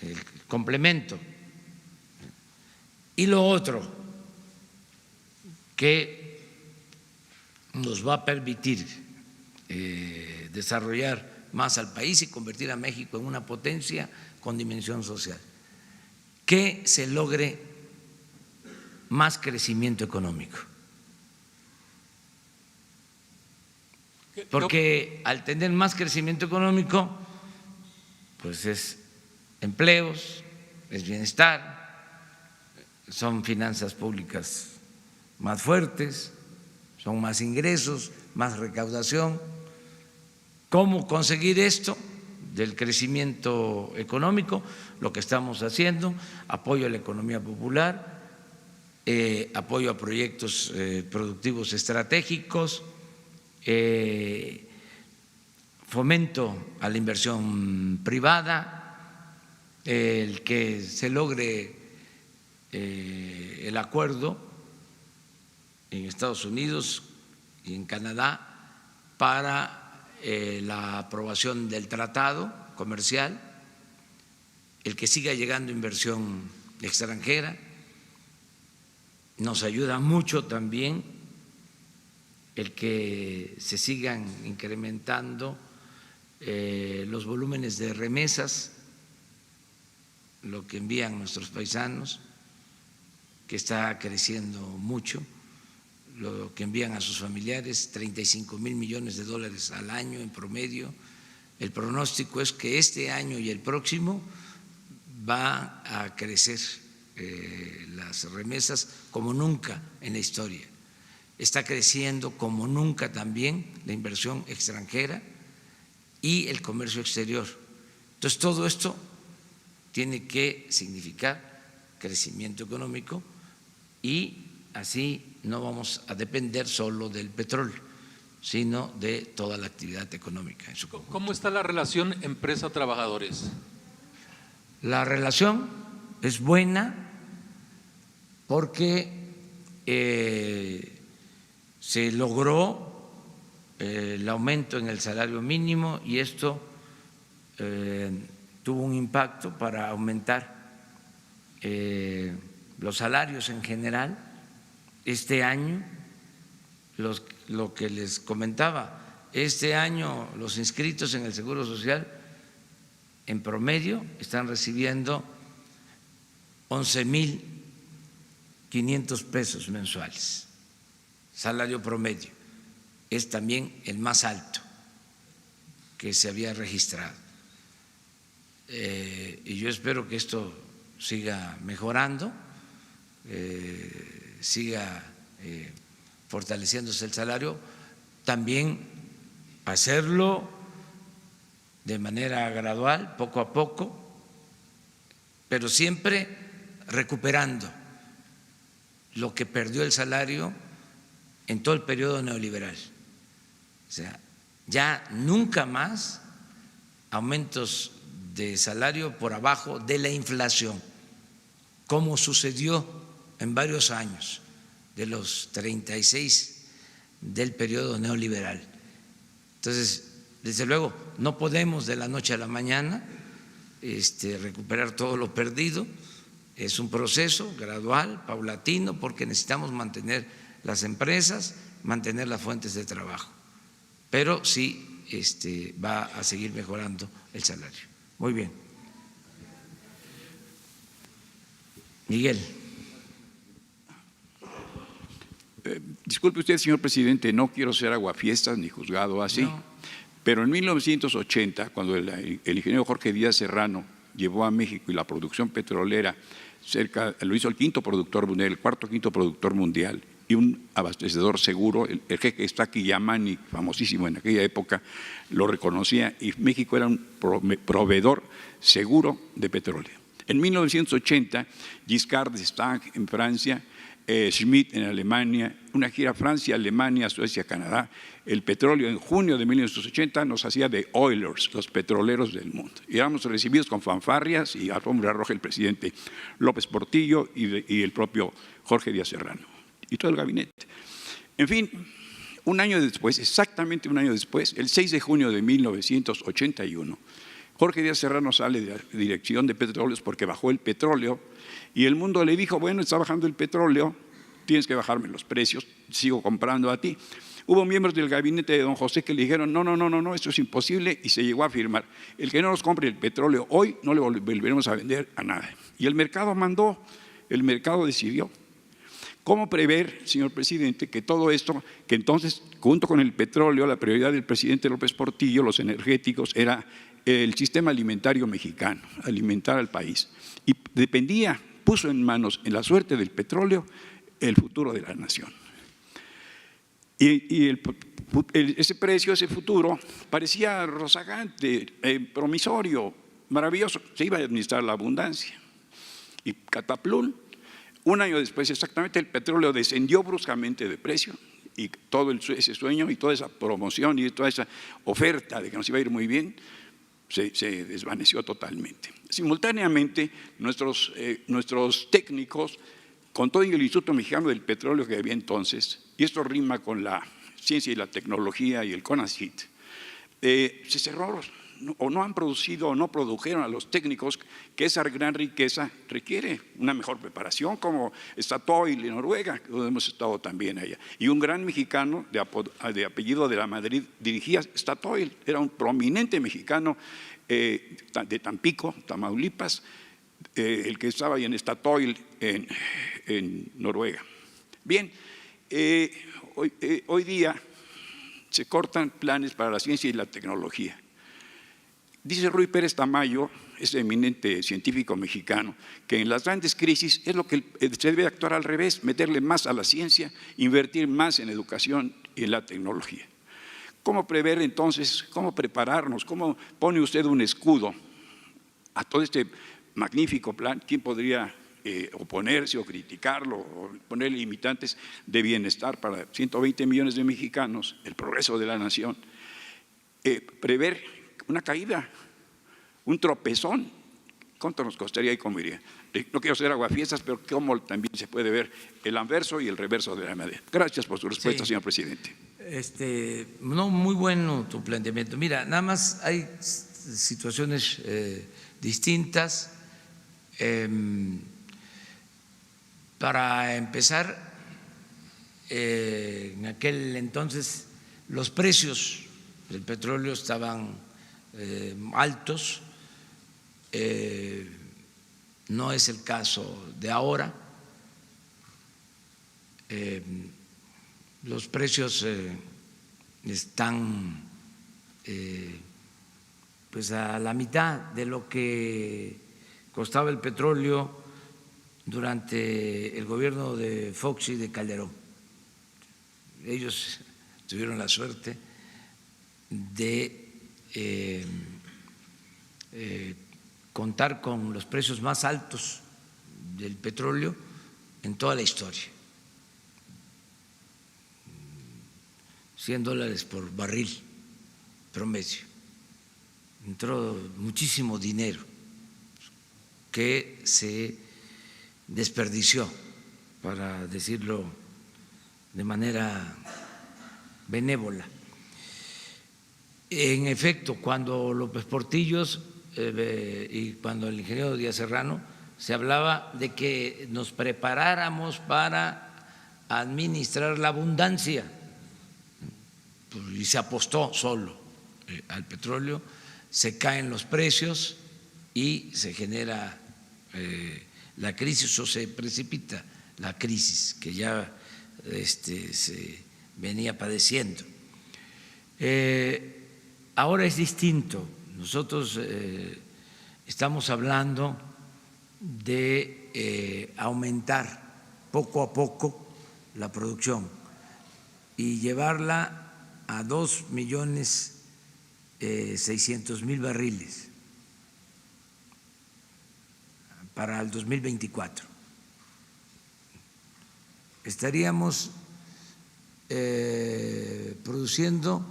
el complemento. Y lo otro que nos va a permitir desarrollar más al país y convertir a México en una potencia con dimensión social, que se logre más crecimiento económico. Porque al tener más crecimiento económico, pues es empleos, es bienestar, son finanzas públicas más fuertes, son más ingresos, más recaudación. ¿Cómo conseguir esto del crecimiento económico? Lo que estamos haciendo, apoyo a la economía popular, apoyo a proyectos productivos estratégicos, fomento a la inversión privada, el que se logre el acuerdo en Estados Unidos y en Canadá para la aprobación del tratado comercial, el que siga llegando inversión extranjera. Nos ayuda mucho también el que se sigan incrementando los volúmenes de remesas, lo que envían nuestros paisanos, que está creciendo mucho, lo que envían a sus familiares, 35,000 millones de dólares al año en promedio. El pronóstico es que este año y el próximo va a crecer las remesas como nunca en la historia. Está creciendo como nunca también la inversión extranjera y el comercio exterior. Entonces, todo esto tiene que significar crecimiento económico y así no vamos a depender solo del petróleo, sino de toda la actividad económica en su conjunto. ¿Cómo está la relación empresa-trabajadores? La relación es buena porque se logró el aumento en el salario mínimo y esto tuvo un impacto para aumentar los salarios en general. Este año, lo que les comentaba, este año los inscritos en el Seguro Social en promedio están recibiendo 11,500 pesos mensuales, salario promedio. Es también el más alto que se había registrado. Y yo espero que esto siga mejorando, siga fortaleciéndose el salario. También hacerlo de manera gradual, poco a poco, pero siempre recuperando lo que perdió el salario en todo el periodo neoliberal. O sea, ya nunca más aumentos de salario por abajo de la inflación, como sucedió en varios años de los 36 del periodo neoliberal. Entonces, desde luego, no podemos de la noche a la mañana recuperar todo lo perdido. Es un proceso gradual, paulatino, porque necesitamos mantener las empresas, mantener las fuentes de trabajo. Pero sí va a seguir mejorando el salario. Muy bien. Miguel. Disculpe usted, señor presidente, no quiero ser aguafiestas ni juzgado así, pero en 1980, cuando el ingeniero Jorge Díaz Serrano llevó a México y la producción petrolera lo hizo el quinto productor mundial, el cuarto quinto productor mundial, y un abastecedor seguro, el jeque Staki Yamani, famosísimo en aquella época, lo reconocía, y México era un proveedor seguro de petróleo. En 1980, Giscard d'Estaing en Francia, Schmidt en Alemania, una gira Francia, Alemania, Suecia, Canadá. El petróleo en junio de 1980 nos hacía de oilers, los petroleros del mundo. Y éramos recibidos con fanfarrias y alfombra roja el presidente López Portillo y el propio Jorge Díaz Serrano y todo el gabinete. En fin, un año después, exactamente un año después, el 6 de junio de 1981, Jorge Díaz Serrano sale de la Dirección de Petróleos porque bajó el petróleo y el mundo le dijo, bueno, está bajando el petróleo, tienes que bajarme los precios, sigo comprando a ti. Hubo miembros del gabinete de don José que le dijeron, no, esto es imposible, y se llegó a firmar, el que no nos compre el petróleo hoy no le volveremos a vender a nada. Y el mercado mandó, el mercado decidió. ¿Cómo prever, señor presidente, que todo esto, que entonces, junto con el petróleo, la prioridad del presidente López Portillo, los energéticos, era el sistema alimentario mexicano, alimentar al país? Y dependía, puso en manos, en la suerte del petróleo, el futuro de la nación. Y ese precio, ese futuro, parecía rozagante, promisorio, maravilloso. Se iba a administrar la abundancia. Y cataplum, un año después exactamente, el petróleo descendió bruscamente de precio y todo ese sueño y toda esa promoción y toda esa oferta de que nos iba a ir muy bien se desvaneció totalmente. Simultáneamente, nuestros técnicos, con todo el Instituto Mexicano del Petróleo que había entonces, y esto rima con la ciencia y la tecnología y el CONACYT, se cerró o no han producido o no produjeron a los técnicos que esa gran riqueza requiere una mejor preparación, como Statoil en Noruega, donde hemos estado también allá. Y un gran mexicano de apellido de la Madrid dirigía Statoil, era un prominente mexicano de Tampico, Tamaulipas, el que estaba ahí en Statoil en Noruega. Bien, hoy día se cortan planes para la ciencia y la tecnología. Dice Ruy Pérez Tamayo, ese eminente científico mexicano, que en las grandes crisis es lo que se debe actuar al revés, meterle más a la ciencia, invertir más en educación y en la tecnología. ¿Cómo prever entonces, cómo prepararnos, cómo pone usted un escudo a todo este magnífico plan? ¿Quién podría oponerse o criticarlo o poner limitantes de bienestar para 120 millones de mexicanos, el progreso de la nación? Prever una caída, un tropezón, ¿cuánto nos costaría y cómo iría? No quiero ser aguafiestas, pero cómo también se puede ver el anverso y el reverso de la medalla. Gracias por su respuesta, señor presidente. No, muy bueno tu planteamiento. Mira, nada más hay situaciones distintas. Para empezar, en aquel entonces los precios del petróleo estaban altos, no es el caso de ahora. Los precios están pues a la mitad de lo que costaba el petróleo durante el gobierno de Fox y de Calderón. Ellos tuvieron la suerte de contar con los precios más altos del petróleo en toda la historia. $100 por barril promedio. Entró muchísimo dinero que se desperdició, para decirlo de manera benévola. En efecto, cuando López Portillos y cuando el ingeniero Díaz Serrano se hablaba de que nos preparáramos para administrar la abundancia, y se apostó solo al petróleo, se caen los precios y se genera la crisis, o se precipita la crisis que ya se venía padeciendo. Ahora es distinto. Nosotros estamos hablando de aumentar poco a poco la producción y llevarla a 2.600.000 barriles para el 2024. Estaríamos produciendo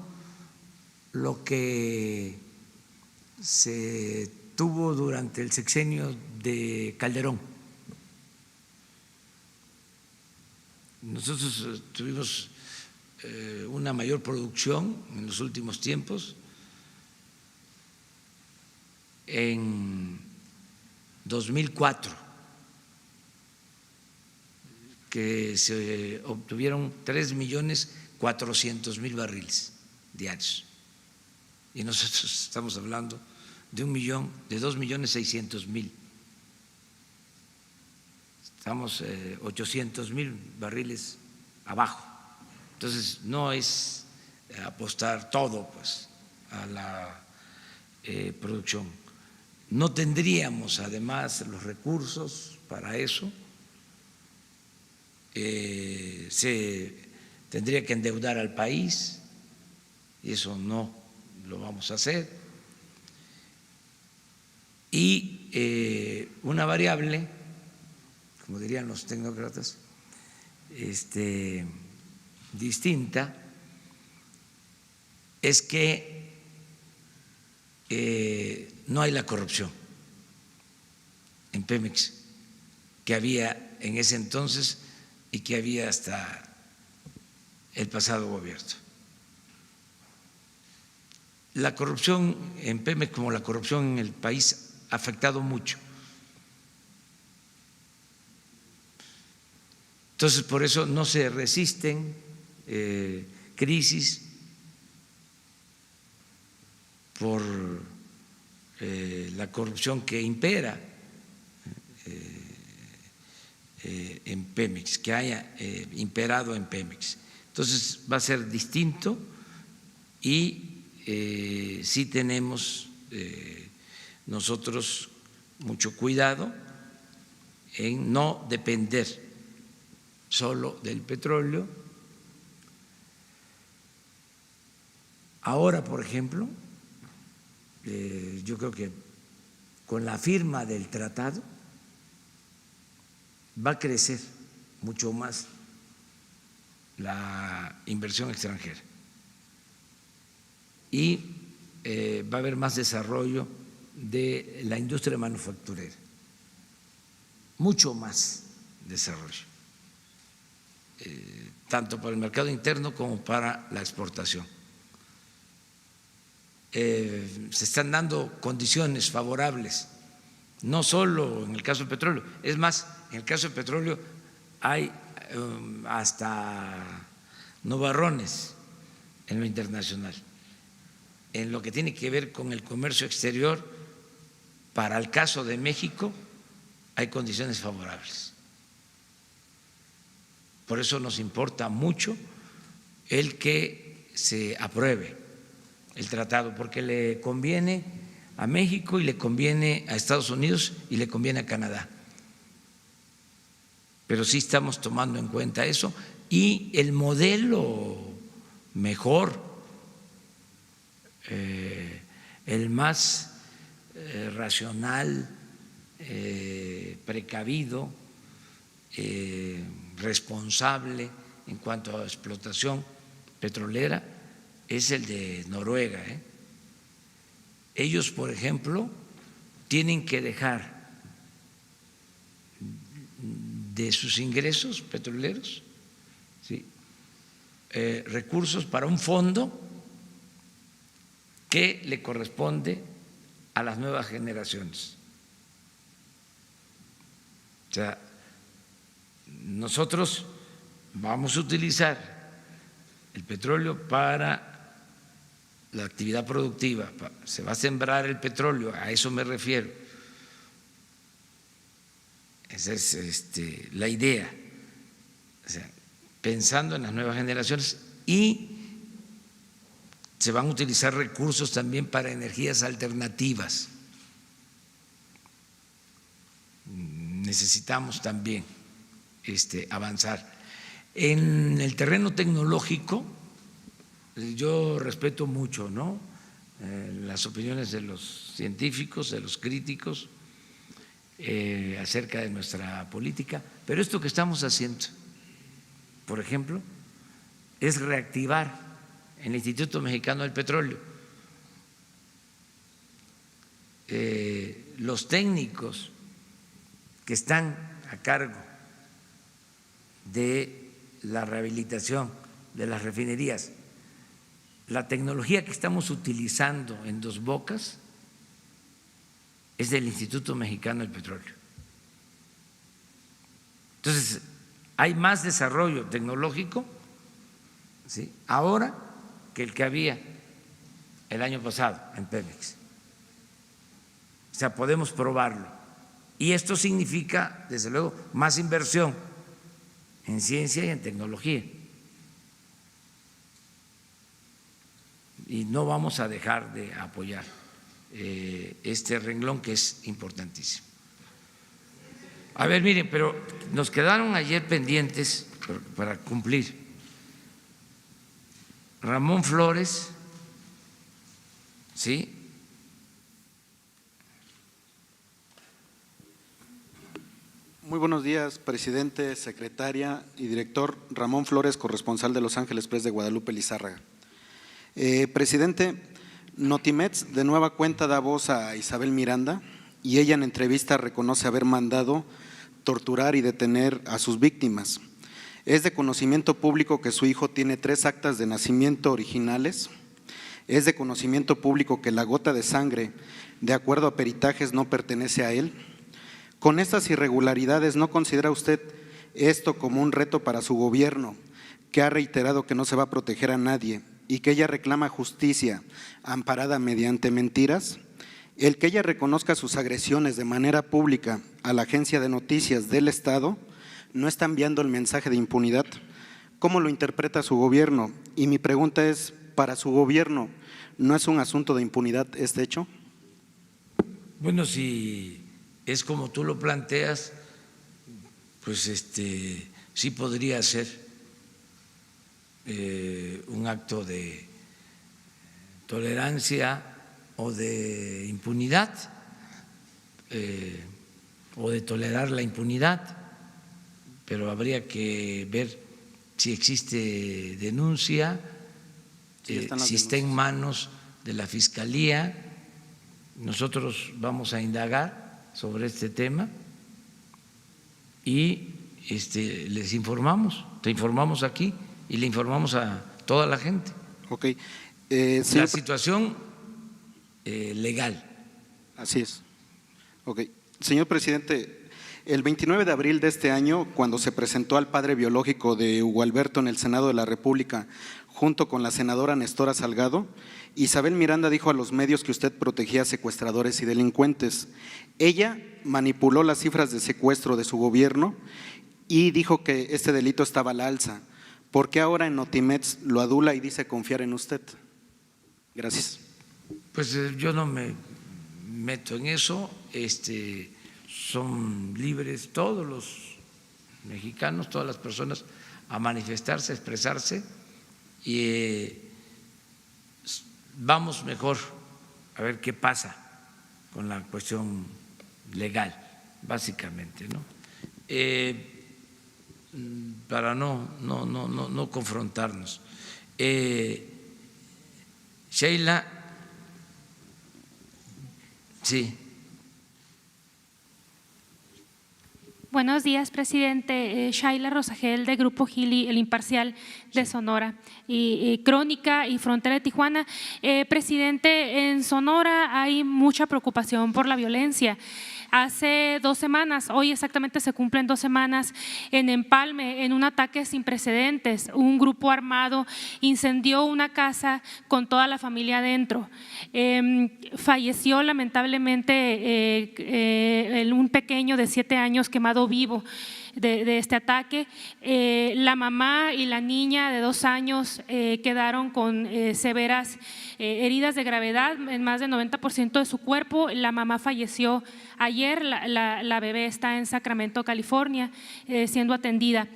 lo que se tuvo durante el sexenio de Calderón. Nosotros tuvimos una mayor producción en los últimos tiempos. En 2004, que se obtuvieron 3.400.000 barriles diarios, y nosotros estamos hablando de 2.600.000. Estamos 800.000 barriles abajo. Entonces no es apostar todo pues a la producción. No tendríamos además los recursos para eso. Se tendría que endeudar al país y eso no lo vamos a hacer. Y una variable, como dirían los tecnócratas, distinta, es que no hay la corrupción en Pemex que había en ese entonces y que había hasta el pasado gobierno. La corrupción en Pemex, como la corrupción en el país, ha afectado mucho. Entonces, por eso no se resisten crisis por la corrupción que impera en Pemex, que haya imperado en Pemex. Entonces va a ser distinto y sí tenemos nosotros mucho cuidado en no depender solo del petróleo. Ahora, por ejemplo, yo creo que con la firma del tratado va a crecer mucho más la inversión extranjera y va a haber más desarrollo de la industria manufacturera, mucho más desarrollo, tanto para el mercado interno como para la exportación. Se están dando condiciones favorables, no solo en el caso del petróleo, es más, en el caso del petróleo hay hasta nubarrones en lo internacional. En lo que tiene que ver con el comercio exterior, para el caso de México hay condiciones favorables. Por eso nos importa mucho el que se apruebe el tratado, porque le conviene a México y le conviene a Estados Unidos y le conviene a Canadá. Pero sí estamos tomando en cuenta eso, y el modelo mejor el más racional, precavido, responsable en cuanto a explotación petrolera es el de Noruega. Ellos, por ejemplo, tienen que dejar de sus ingresos petroleros, ¿sí?, recursos para un fondo que le corresponde a las nuevas generaciones. O sea, nosotros vamos a utilizar el petróleo para la actividad productiva, se va a sembrar el petróleo, a eso me refiero. Esa es la idea, o sea, pensando en las nuevas generaciones, y se van a utilizar recursos también para energías alternativas. Necesitamos también avanzar. En el terreno tecnológico, yo respeto mucho, ¿no?, las opiniones de los científicos, de los críticos acerca de nuestra política, pero esto que estamos haciendo, por ejemplo, es reactivar el Instituto Mexicano del Petróleo. Los técnicos que están a cargo de la rehabilitación de las refinerías, la tecnología que estamos utilizando en Dos Bocas es del Instituto Mexicano del Petróleo. Entonces, hay más desarrollo tecnológico, ¿sí?, ahora que el que había el año pasado en Pemex. O sea, podemos probarlo. Y esto significa, desde luego, más inversión en ciencia y en tecnología. Y no vamos a dejar de apoyar este renglón que es importantísimo. A ver, miren, pero nos quedaron ayer pendientes para cumplir. Ramón Flores, ¿sí? Muy buenos días, presidente, secretaria y director. Ramón Flores, corresponsal de Los Ángeles Press de Guadalupe, Lizárraga. Presidente, Notimex de nueva cuenta da voz a Isabel Miranda y ella en entrevista reconoce haber mandado torturar y detener a sus víctimas. Es de conocimiento público que su hijo tiene 3 actas de nacimiento originales. Es de conocimiento público que la gota de sangre, de acuerdo a peritajes, no pertenece a él. Con estas irregularidades, ¿no considera usted esto como un reto para su gobierno, que ha reiterado que no se va a proteger a nadie y que ella reclama justicia amparada mediante mentiras? El que ella reconozca sus agresiones de manera pública a la agencia de noticias del Estado no está enviando el mensaje de impunidad. ¿Cómo lo interpreta su gobierno? Y mi pregunta es, ¿para su gobierno no es un asunto de impunidad este hecho? Bueno, si es como tú lo planteas, pues sí podría ser un acto de tolerancia o de impunidad, o de tolerar la impunidad, pero habría que ver si existe denuncia, si está en manos de la Fiscalía. Nosotros vamos a indagar sobre este tema y les informamos, te informamos aquí y le informamos a toda la gente. Ok. La situación legal. Así es. Ok. Señor presidente, el 29 de abril de este año, cuando se presentó al padre biológico de Hugo Alberto en el Senado de la República, junto con la senadora Nestora Salgado, Isabel Miranda dijo a los medios que usted protegía a secuestradores y delincuentes. Ella manipuló las cifras de secuestro de su gobierno y dijo que este delito estaba a la alza. ¿Por qué ahora en Notimex lo adula y dice confiar en usted? Gracias. Pues yo no me meto en eso, son libres todos los mexicanos, todas las personas a manifestarse, a expresarse, y vamos mejor a ver qué pasa con la cuestión legal, básicamente, ¿no? Para no confrontarnos. Sheila, sí. Buenos días, presidente. Shaila Rosagel, de Grupo Gili, El Imparcial de Sonora, y Crónica y Frontera de Tijuana. Presidente, en Sonora hay mucha preocupación por la violencia. Hace 2 semanas, hoy exactamente se cumplen 2 semanas, en Empalme, en un ataque sin precedentes, un grupo armado incendió una casa con toda la familia adentro. Falleció lamentablemente un pequeño de 7 años quemado vivo de este ataque. La mamá y la niña de 2 años quedaron con severas heridas de gravedad en más del 90% de su cuerpo. La mamá falleció ayer, la bebé está en Sacramento, California, siendo atendida.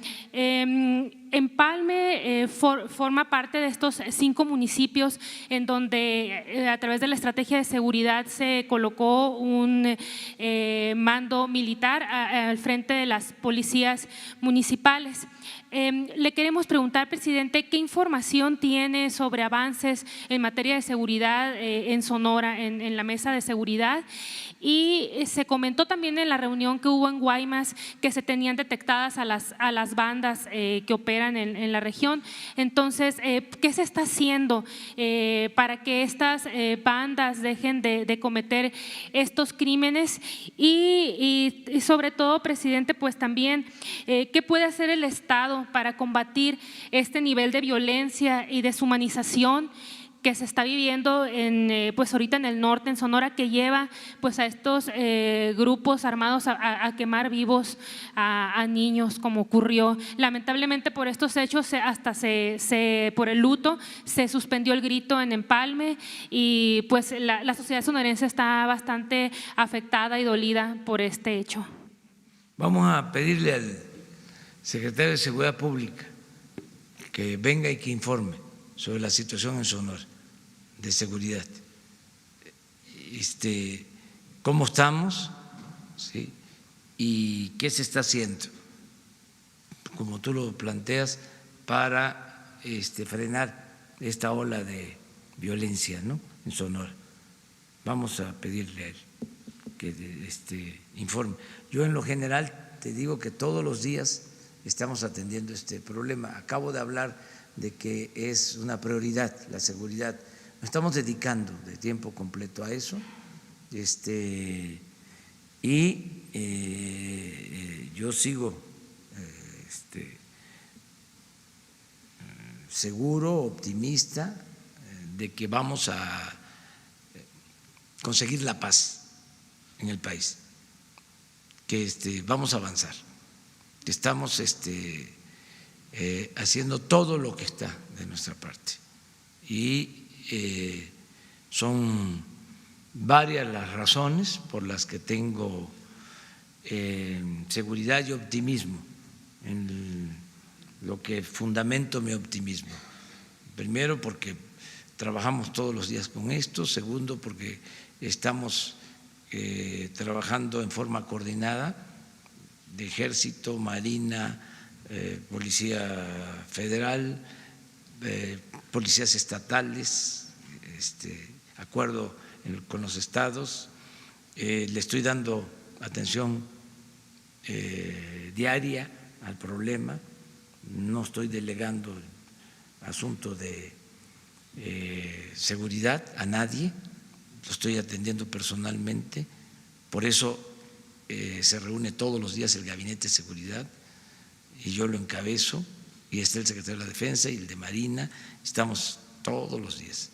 Empalme forma parte de estos 5 municipios en donde a través de la estrategia de seguridad se colocó un mando militar al frente de las policías municipales. Le queremos preguntar, presidente, ¿qué información tiene sobre avances en materia de seguridad en Sonora, en la mesa de seguridad? Y se comentó también en la reunión que hubo en Guaymas que se tenían detectadas a las bandas que operan en la región. Entonces, ¿qué se está haciendo para que estas bandas dejen de cometer estos crímenes? Y sobre todo, presidente, pues también, ¿qué puede hacer el Estado para combatir este nivel de violencia y deshumanización que se está viviendo pues ahorita en el norte, en Sonora, que lleva pues a estos grupos armados a quemar vivos a niños, como ocurrió? Lamentablemente por estos hechos, hasta por el luto, se suspendió el grito en Empalme, y pues la sociedad sonorense está bastante afectada y dolida por este hecho. Vamos a pedirle al secretario de Seguridad Pública que venga y que informe sobre la situación en Sonora de seguridad, cómo estamos, ¿sí? Y qué se está haciendo, como tú lo planteas, para frenar esta ola de violencia, ¿no?, en Sonora. Vamos a pedirle a él que informe. Yo en lo general te digo que todos los días estamos atendiendo este problema. Acabo de hablar de que es una prioridad la seguridad. Nos estamos dedicando de tiempo completo a eso, yo sigo seguro, optimista de que vamos a conseguir la paz en el país, que vamos a avanzar, que estamos haciendo todo lo que está de nuestra parte, y son varias las razones por las que tengo seguridad y optimismo, en lo que fundamento mi optimismo. Primero, porque trabajamos todos los días con esto. Segundo, porque estamos trabajando en forma coordinada de Ejército, Marina, Policía Federal, policías estatales, acuerdo con los estados. Le estoy dando atención diaria al problema, no estoy delegando el asunto de seguridad a nadie, lo estoy atendiendo personalmente. Por eso se reúne todos los días el Gabinete de Seguridad y yo lo encabezo, y está el secretario de la Defensa y el de Marina, estamos todos los días.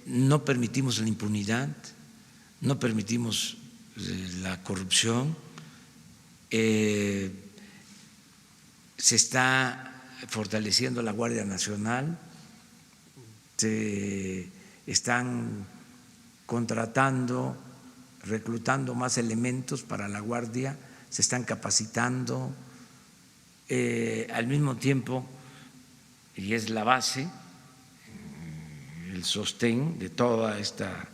No permitimos la impunidad, no permitimos la corrupción, se está fortaleciendo la Guardia Nacional, se están contratando, reclutando más elementos para la Guardia, se están capacitando. Al mismo tiempo, y es la base, el sostén de toda esta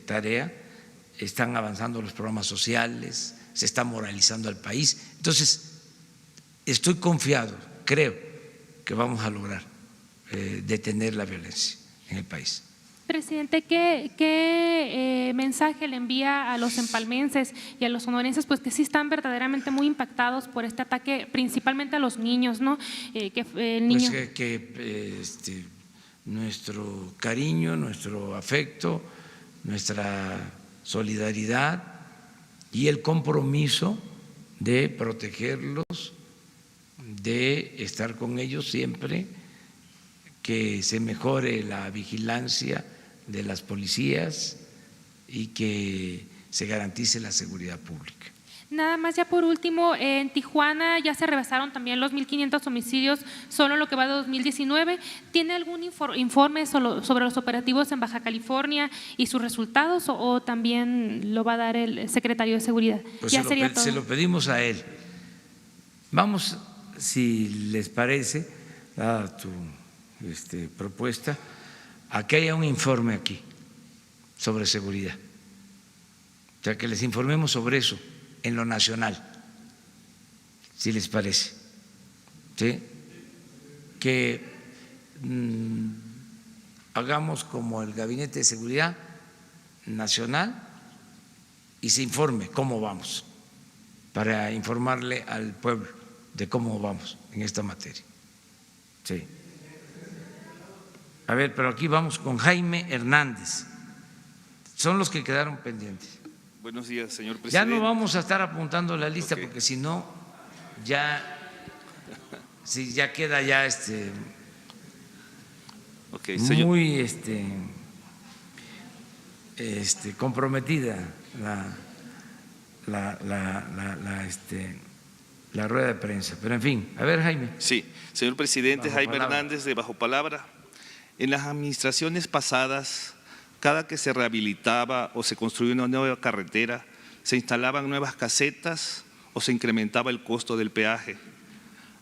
tarea. Están avanzando los programas sociales, se está moralizando al país. Entonces, estoy confiado, creo que vamos a lograr detener la violencia en el país. Presidente, ¿qué mensaje le envía a los empalmenses y a los sonorenses, pues que sí están verdaderamente muy impactados por este ataque, principalmente a los niños, ¿no? El niño… Pues nuestro cariño, nuestro afecto, nuestra solidaridad y el compromiso de protegerlos, de estar con ellos siempre, que se mejore la vigilancia de las policías y que se garantice la seguridad pública. Nada más ya por último, en Tijuana ya se rebasaron también los 1.500 homicidios solo en lo que va de 2019. ¿Tiene algún informe sobre los operativos en Baja California y sus resultados o también lo va a dar el secretario de Seguridad? Pues ya se lo pedimos a él. Vamos, si les parece, a tu propuesta, a que haya un informe aquí sobre seguridad, o sea, que les informemos sobre eso en lo nacional, si les parece, ¿sí? Que hagamos como el Gabinete de Seguridad Nacional y se informe cómo vamos, para informarle al pueblo de cómo vamos en esta materia. Sí. A ver, pero aquí vamos con Jaime Hernández. Son los que quedaron pendientes. Buenos días, señor presidente. Ya no vamos a estar apuntando la lista, Okay. porque si no, ya queda ya Okay, señor. muy comprometida la rueda de prensa. Pero en fin, a ver, Jaime. Sí, señor presidente, Bajo Jaime palabra. Hernández de Bajo Palabra. En las administraciones pasadas, cada que se rehabilitaba o se construía una nueva carretera, se instalaban nuevas casetas o se incrementaba el costo del peaje.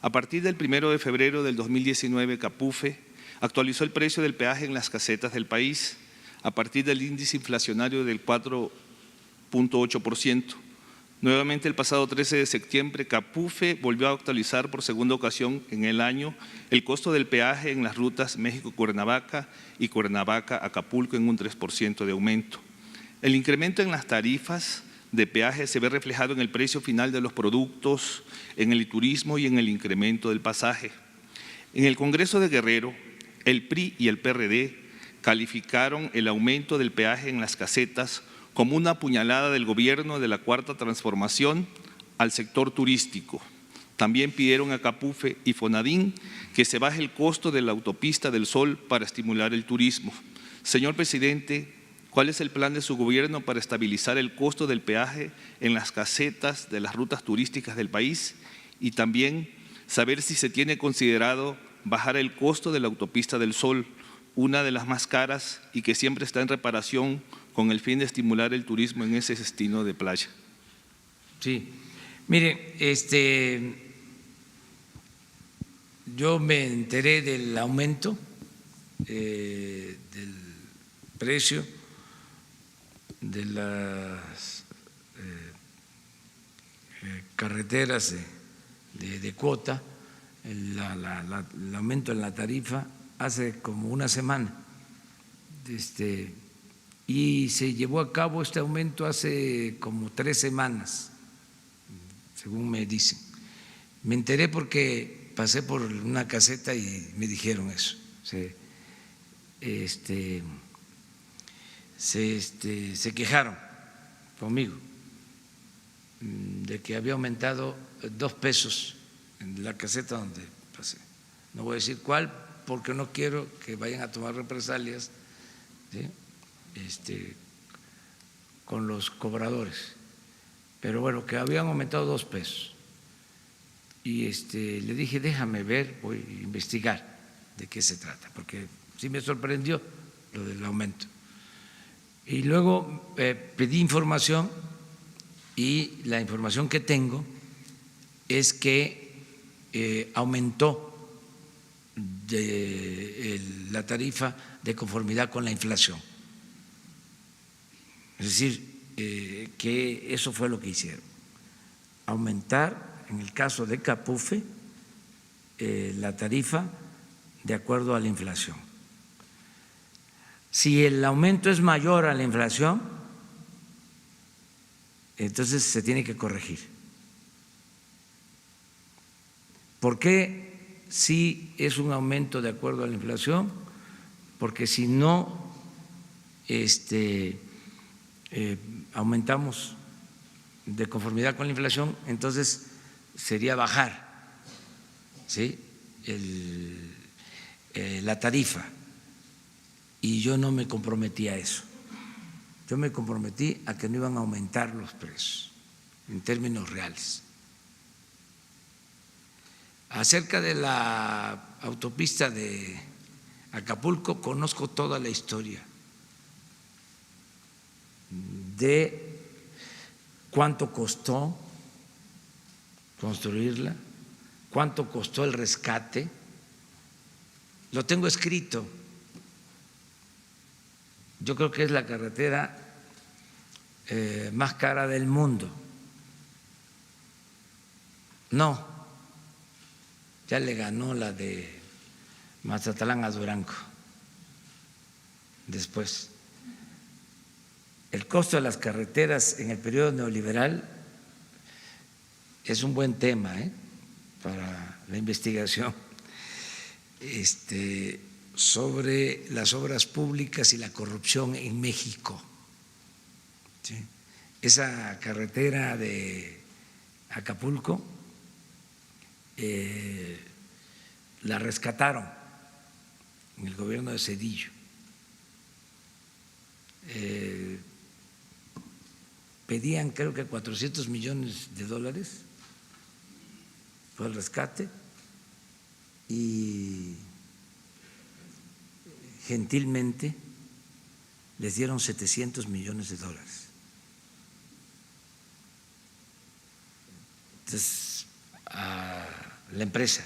A partir del 1 de febrero del 2019, Capufe actualizó el precio del peaje en las casetas del país a partir del índice inflacionario del 4.8%. Nuevamente, el pasado 13 de septiembre, Capufe volvió a actualizar por segunda ocasión en el año el costo del peaje en las rutas México-Cuernavaca y Cuernavaca-Acapulco en un 3% de aumento. El incremento en las tarifas de peaje se ve reflejado en el precio final de los productos, en el turismo y en el incremento del pasaje. En el Congreso de Guerrero, el PRI y el PRD calificaron el aumento del peaje en las casetas como una puñalada del gobierno de la Cuarta Transformación al sector turístico. También pidieron a Capufe y Fonadín que se baje el costo de la autopista del Sol para estimular el turismo. Señor presidente, ¿cuál es el plan de su gobierno para estabilizar el costo del peaje en las casetas de las rutas turísticas del país? Y también saber si se tiene considerado bajar el costo de la autopista del Sol, una de las más caras y que siempre está en reparación con el fin de estimular el turismo en ese destino de playa. Sí, mire, yo me enteré del aumento del precio de las carreteras de cuota, el aumento en la tarifa hace como una semana. Y se llevó a cabo este aumento hace como 3 semanas, según me dicen. Me enteré porque pasé por una caseta y me dijeron eso. Se quejaron conmigo de que había aumentado 2 pesos en la caseta donde pasé. No voy a decir cuál porque no quiero que vayan a tomar represalias, ¿sí? Con los cobradores, pero bueno, que habían aumentado 2 pesos. Y le dije, déjame ver, voy a investigar de qué se trata, porque sí me sorprendió lo del aumento. Y luego pedí información y la información que tengo es que aumentó la tarifa de conformidad con la inflación. Es decir, que eso fue lo que hicieron, aumentar, en el caso de Capufe, la tarifa de acuerdo a la inflación. Si el aumento es mayor a la inflación, entonces se tiene que corregir. ¿Por qué si es un aumento de acuerdo a la inflación? Porque si no aumentamos de conformidad con la inflación, entonces sería bajar, ¿sí?, la tarifa. Y yo no me comprometí a eso. Yo me comprometí a que no iban a aumentar los precios en términos reales. Acerca de la autopista de Acapulco, conozco toda la historia de cuánto costó construirla, cuánto costó el rescate. Lo tengo escrito. Yo creo que es la carretera más cara del mundo. No, ya le ganó la de Mazatlán a Durango. Después, el costo de las carreteras en el periodo neoliberal es un buen tema para la investigación sobre las obras públicas y la corrupción en México. ¿Sí? Esa carretera de Acapulco la rescataron en el gobierno de Zedillo. Pedían creo que $400 millones fue el rescate y gentilmente les dieron $700 millones. Entonces, a la empresa,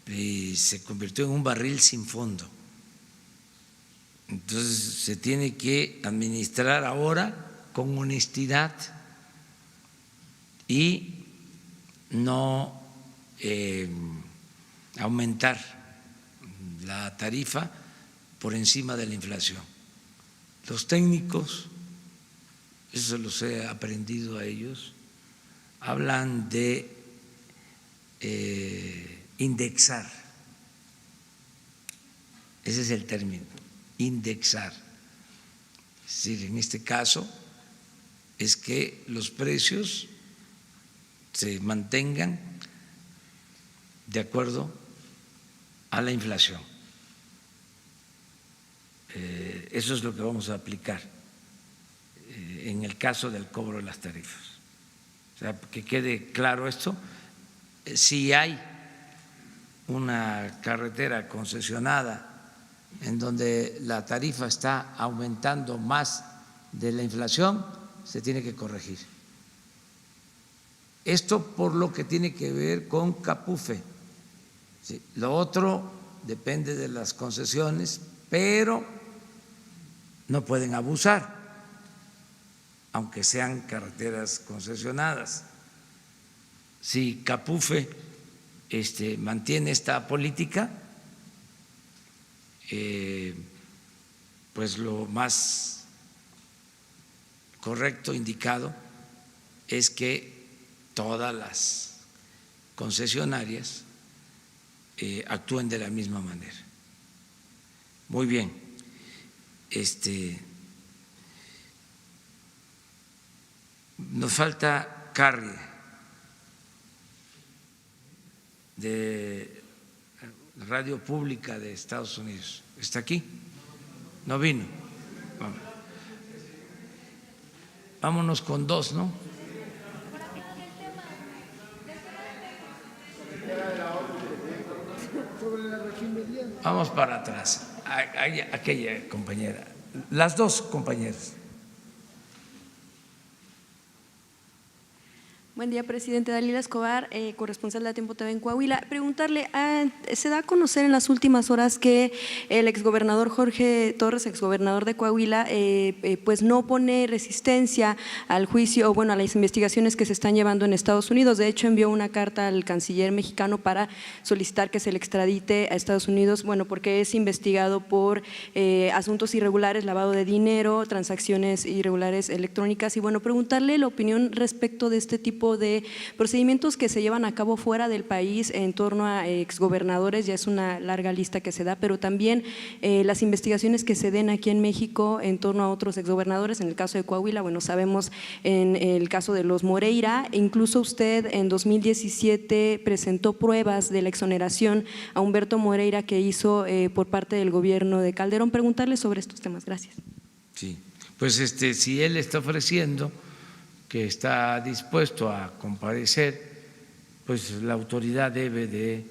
y se convirtió en un barril sin fondo. Entonces se tiene que administrar ahora con honestidad y no aumentar la tarifa por encima de la inflación. Los técnicos, eso los he aprendido a ellos, hablan de indexar. Ese es el término, indexar. Es decir, en este caso es que los precios se mantengan de acuerdo a la inflación. Eso es lo que vamos a aplicar en el caso del cobro de las tarifas. O sea, que quede claro esto, si hay una carretera concesionada en donde la tarifa está aumentando más de la inflación, se tiene que corregir. Esto por lo que tiene que ver con Capufe. Sí, lo otro depende de las concesiones, pero no pueden abusar, aunque sean carreteras concesionadas. Si Capufe mantiene esta política, pues lo más correcto, indicado, es que todas las concesionarias actúen de la misma manera. Muy bien. Nos falta Carrie de Radio Pública de Estados Unidos. ¿Está aquí? No vino. Vámonos con dos, ¿no? Vamos para atrás. Aquella compañera, las dos compañeras. Buen día, presidente. Dalila Escobar, corresponsal de A Tiempo TV en Coahuila. Preguntarle, se da a conocer en las últimas horas que el exgobernador Jorge Torres, exgobernador de Coahuila, pues no pone resistencia al juicio, o bueno, a las investigaciones que se están llevando en Estados Unidos. De hecho, envió una carta al canciller mexicano para solicitar que se le extradite a Estados Unidos, bueno, porque es investigado por asuntos irregulares, lavado de dinero, transacciones irregulares electrónicas. Y bueno, preguntarle la opinión respecto de este tipo de procedimientos que se llevan a cabo fuera del país en torno a exgobernadores. Ya es una larga lista que se da, pero también las investigaciones que se den aquí en México en torno a otros exgobernadores. En el caso de Coahuila, bueno, sabemos en el caso de los Moreira, incluso usted en 2017 presentó pruebas de la exoneración a Humberto Moreira que hizo por parte del gobierno de Calderón. Preguntarle sobre estos temas. Gracias. Sí, pues si él está ofreciendo que está dispuesto a comparecer, pues la autoridad debe de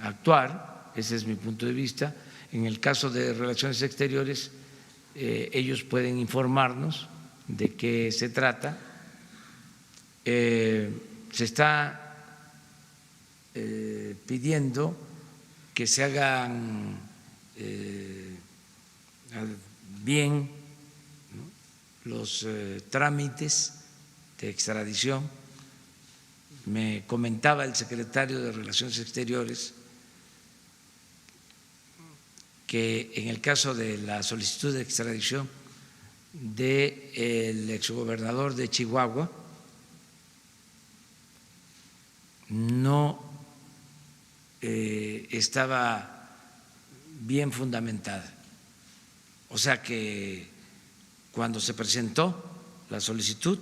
actuar. Ese es mi punto de vista. En el caso de Relaciones Exteriores, ellos pueden informarnos de qué se trata. Se está pidiendo que se hagan bien los trámites de extradición. Me comentaba el secretario de Relaciones Exteriores que en el caso de la solicitud de extradición del exgobernador de Chihuahua no estaba bien fundamentada. O sea que cuando se presentó la solicitud,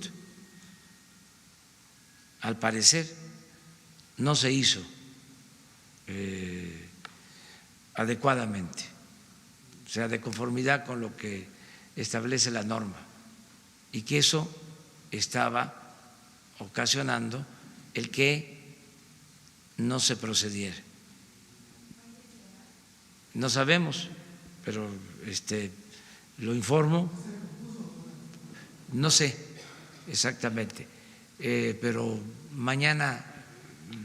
al parecer no se hizo adecuadamente, o sea, de conformidad con lo que establece la norma, y que eso estaba ocasionando el que no se procediera. No sabemos, pero lo informo. No sé exactamente, pero mañana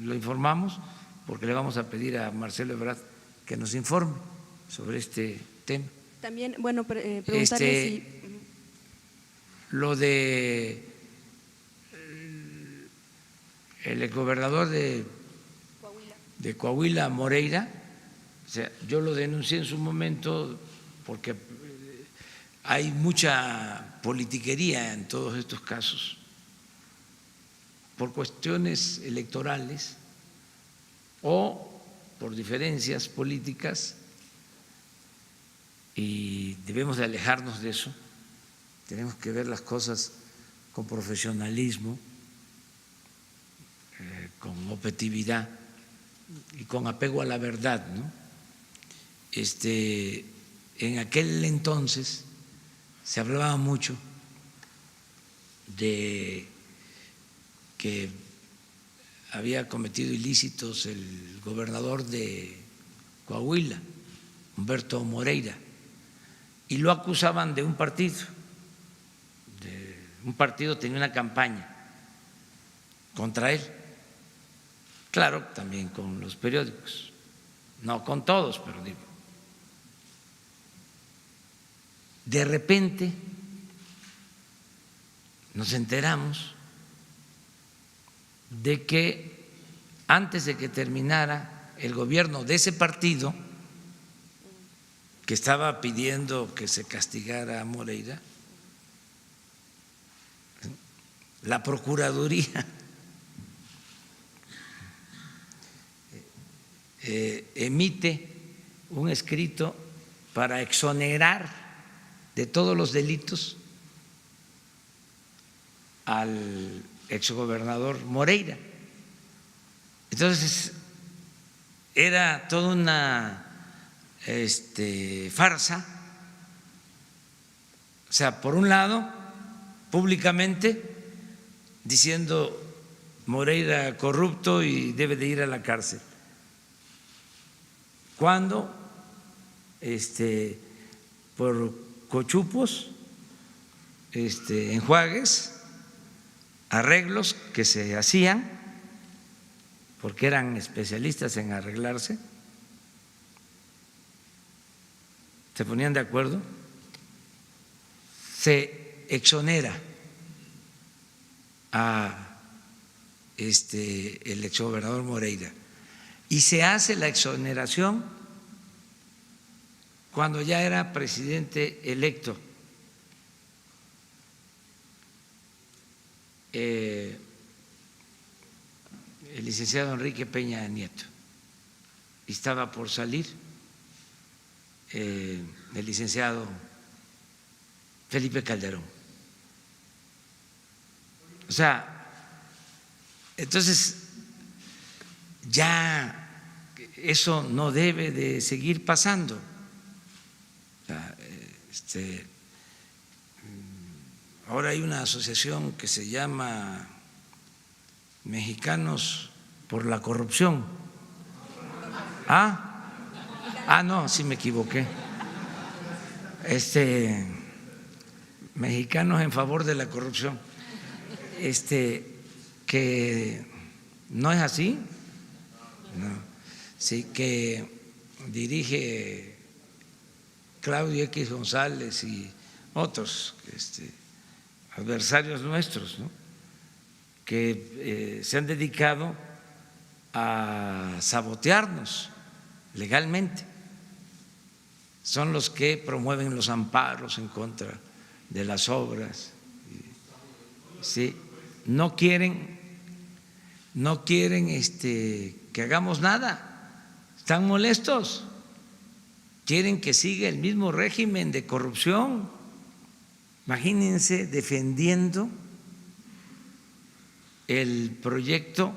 lo informamos porque le vamos a pedir a Marcelo Ebrard que nos informe sobre este tema. También, bueno, preguntarle si… Lo de el exgobernador de Coahuila, Moreira, o sea, yo lo denuncié en su momento porque hay mucha politiquería en todos estos casos por cuestiones electorales o por diferencias políticas, y debemos de alejarnos de eso. Tenemos que ver las cosas con profesionalismo, con objetividad y con apego a la verdad, ¿no? En aquel entonces se hablaba mucho de que había cometido ilícitos el gobernador de Coahuila, Humberto Moreira, y lo acusaban de un partido. Un partido tenía una campaña contra él, claro, también con los periódicos, no con todos, pero digo. De repente nos enteramos de que antes de que terminara el gobierno de ese partido, que estaba pidiendo que se castigara a Moreira, la Procuraduría emite un escrito para exonerar de todos los delitos al exgobernador Moreira. Entonces era toda una farsa. O sea, por un lado, públicamente diciendo Moreira corrupto y debe de ir a la cárcel, cuando por cochupos, enjuagues, arreglos que se hacían, porque eran especialistas en arreglarse, se ponían de acuerdo, se exonera a el exgobernador Moreira y se hace la exoneración cuando ya era presidente electo el licenciado Enrique Peña Nieto, y estaba por salir el licenciado Felipe Calderón. O sea, entonces ya eso no debe de seguir pasando. O sea, ahora hay una asociación que se llama Mexicanos por la Corrupción. No, sí me equivoqué. Mexicanos en favor de la corrupción. Que no es así. No. Sí, que dirige Claudio X González y otros adversarios nuestros, ¿no?, que se han dedicado a sabotearnos legalmente. Son los que promueven los amparos en contra de las obras. Sí, no quieren que hagamos nada, están molestos, quieren que siga el mismo régimen de corrupción. Imagínense defendiendo el proyecto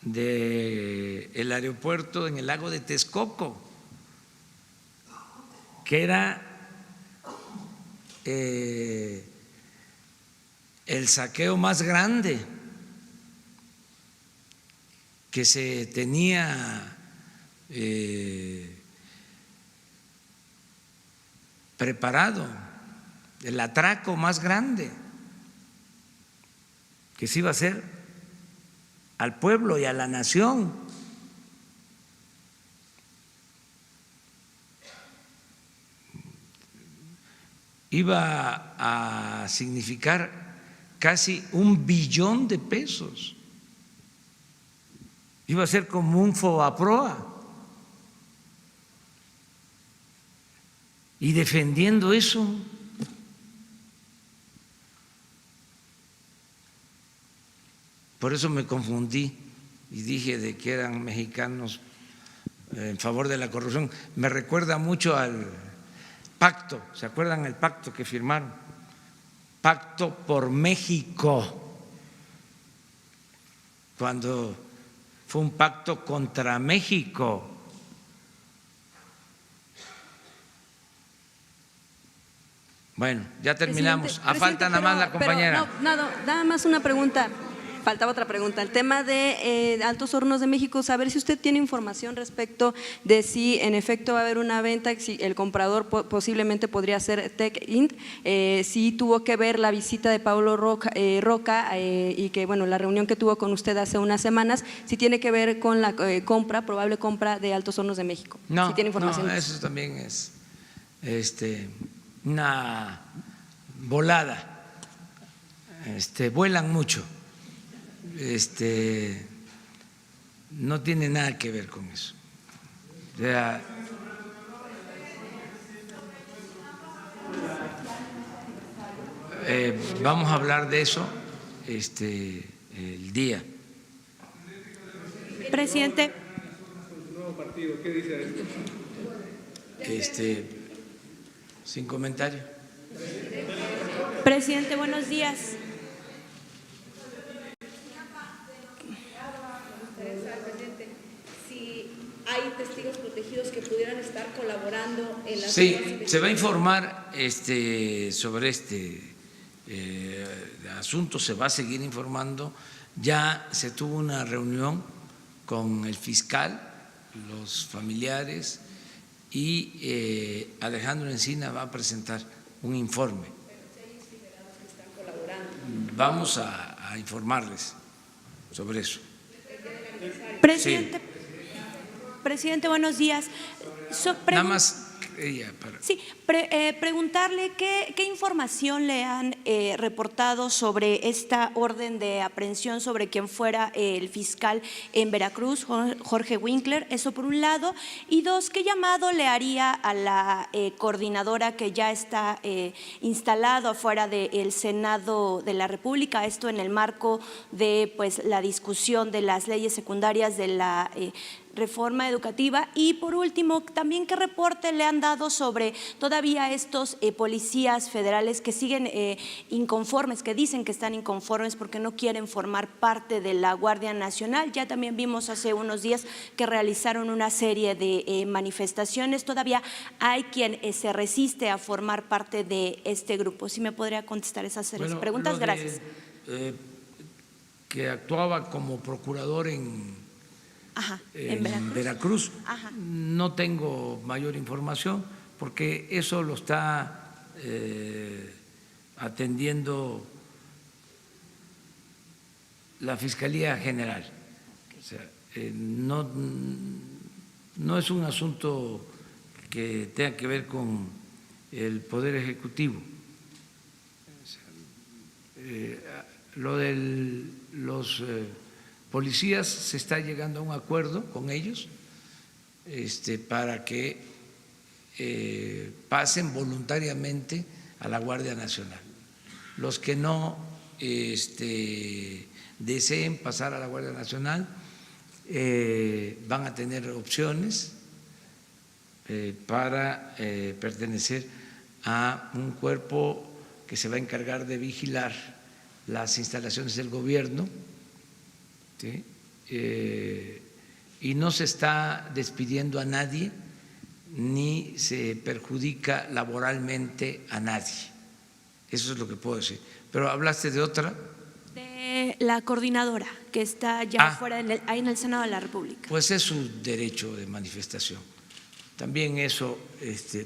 del aeropuerto en el lago de Texcoco, que era el saqueo más grande que se tenía preparado, el atraco más grande que se iba a hacer al pueblo y a la nación. Iba a significar casi $1 billón de pesos. Iba a ser como un FOBAPROA. Y defendiendo eso, por eso me confundí y dije de que eran mexicanos en favor de la corrupción. Me recuerda mucho al pacto, ¿se acuerdan el pacto que firmaron? Pacto por México, cuando fue un pacto contra México. Bueno, ya terminamos. Falta nada más la compañera. Nada más una pregunta. Faltaba otra pregunta. El tema de Altos Hornos de México, saber si usted tiene información respecto de si en efecto va a haber una venta, si el comprador posiblemente podría ser Tech Inc., si tuvo que ver la visita de Pablo Roca y que, bueno, la reunión que tuvo con usted hace unas semanas, si tiene que ver con la probable compra de Altos Hornos de México. No, si tiene información. No, eso también es una volada. Vuelan mucho. No tiene nada que ver con eso. O sea, vamos a hablar de eso el día. Presidente. Sin comentario. Presidente, buenos días. ¿Hay testigos protegidos que pudieran estar colaborando en las se va a informar sobre asunto, se va a seguir informando. Ya se tuvo una reunión con el fiscal, los familiares, y Alejandro Encina va a presentar un informe. Vamos a a informarles sobre eso. Presidente, Presidente, buenos días. Nada más ella para… Sí, preguntarle qué información le han reportado sobre esta orden de aprehensión sobre quien fuera el fiscal en Veracruz, Jorge Winkler, eso por un lado, y dos, ¿qué llamado le haría a la coordinadora que ya está instalado afuera del Senado de la República, esto en el marco de pues la discusión de las leyes secundarias de la reforma educativa? Y por último, también qué reporte le han dado sobre todavía estos policías federales que siguen inconformes, que dicen que están inconformes porque no quieren formar parte de la Guardia Nacional. Ya también vimos hace unos días que realizaron una serie de manifestaciones. Todavía hay quien se resiste a formar parte de este grupo. ¿Sí me podría contestar esas preguntas? Gracias. Que actuaba como procurador en Veracruz. No tengo mayor información porque eso lo está atendiendo la Fiscalía General. O sea, no es un asunto que tenga que ver con el Poder Ejecutivo. Lo de los policías, se está llegando a un acuerdo con ellos para que pasen voluntariamente a la Guardia Nacional. Los que no deseen pasar a la Guardia Nacional van a tener opciones para pertenecer a un cuerpo que se va a encargar de vigilar las instalaciones del gobierno. ¿Sí? Y no se está despidiendo a nadie ni se perjudica laboralmente a nadie. Eso es lo que puedo decir. Pero hablaste de otra. De la coordinadora que está ya fuera ahí en el Senado de la República. Pues es su derecho de manifestación. También eso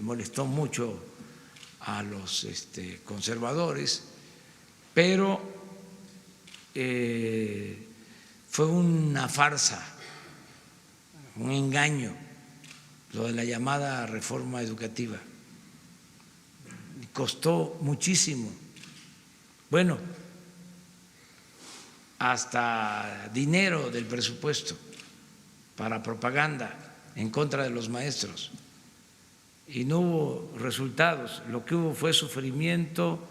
molestó mucho a los conservadores, pero fue una farsa, un engaño, lo de la llamada reforma educativa. Costó muchísimo. Bueno, hasta dinero del presupuesto para propaganda en contra de los maestros. Y no hubo resultados. Lo que hubo fue sufrimiento,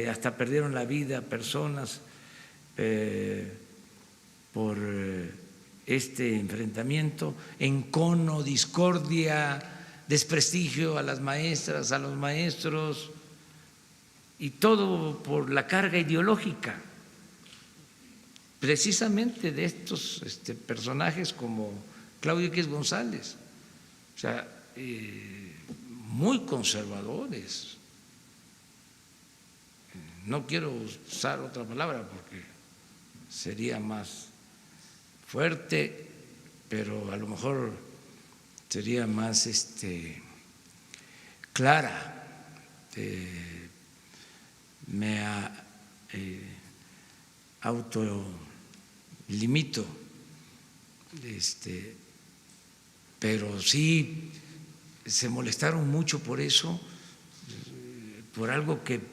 hasta perdieron la vida personas por este enfrentamiento, encono, discordia, desprestigio a las maestras, a los maestros, y todo por la carga ideológica, precisamente de estos personajes como Claudio X González, o sea, muy conservadores. No quiero usar otra palabra porque sería más fuerte, pero a lo mejor sería más clara. Me autolimito, pero sí se molestaron mucho por eso, por algo que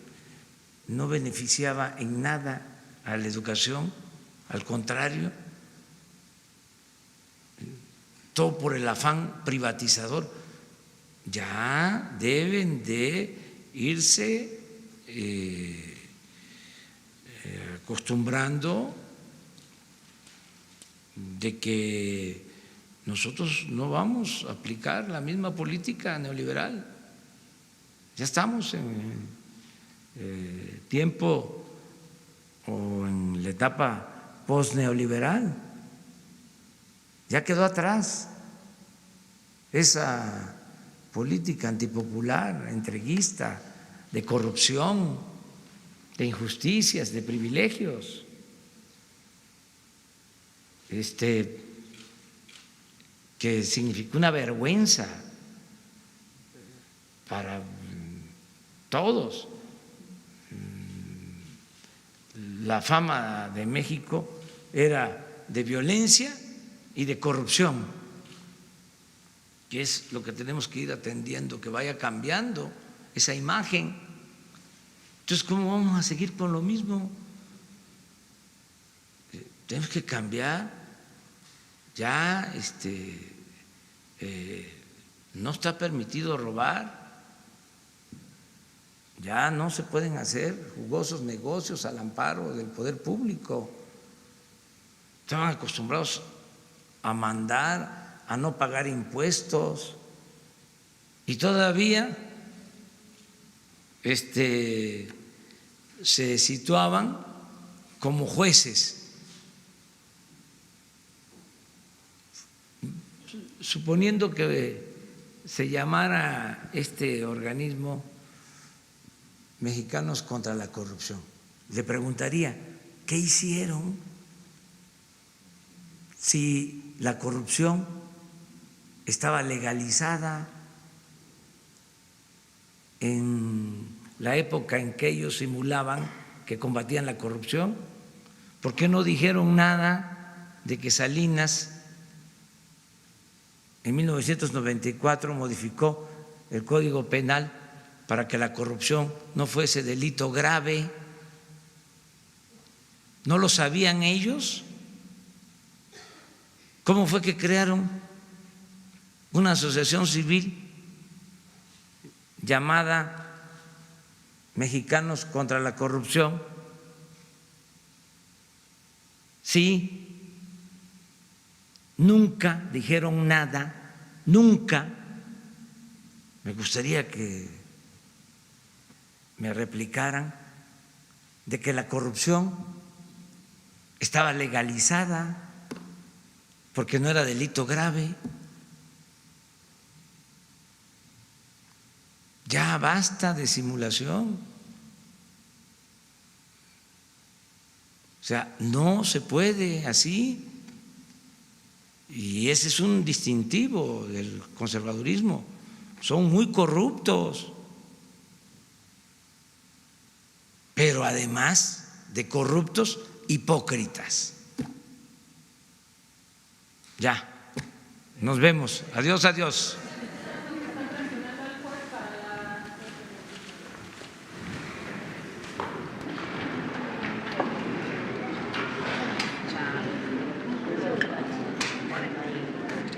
no beneficiaba en nada a la educación, al contrario, todo por el afán privatizador. Ya deben de irse acostumbrando de que nosotros no vamos a aplicar la misma política neoliberal. Ya estamos en tiempo o en la etapa postneoliberal. Ya quedó atrás esa política antipopular, entreguista, de corrupción, de injusticias, de privilegios. Que significó una vergüenza para todos la fama de México era de violencia y de corrupción, que es lo que tenemos que ir atendiendo, que vaya cambiando esa imagen. Entonces, ¿cómo vamos a seguir con lo mismo? Tenemos que cambiar. Ya no está permitido robar. Ya no se pueden hacer jugosos negocios al amparo del poder público. Estaban acostumbrados a mandar, a no pagar impuestos y todavía se situaban como jueces, suponiendo que se llamara este organismo Mexicanos contra la Corrupción. Le preguntaría, ¿qué hicieron si la corrupción estaba legalizada en la época en que ellos simulaban que combatían la corrupción? ¿Por qué no dijeron nada de que Salinas en 1994 modificó el Código Penal para que la corrupción no fuese delito grave? ¿No lo sabían ellos? ¿Cómo fue que crearon una asociación civil llamada Mexicanos contra la Corrupción? Sí, nunca dijeron nada, nunca. Me gustaría que me replicaran de que la corrupción estaba legalizada porque no era delito grave. Ya basta de simulación. O sea, no se puede así. Y ese es un distintivo del conservadurismo. Son muy corruptos. Pero además de corruptos, hipócritas. Ya, nos vemos. Adiós, adiós.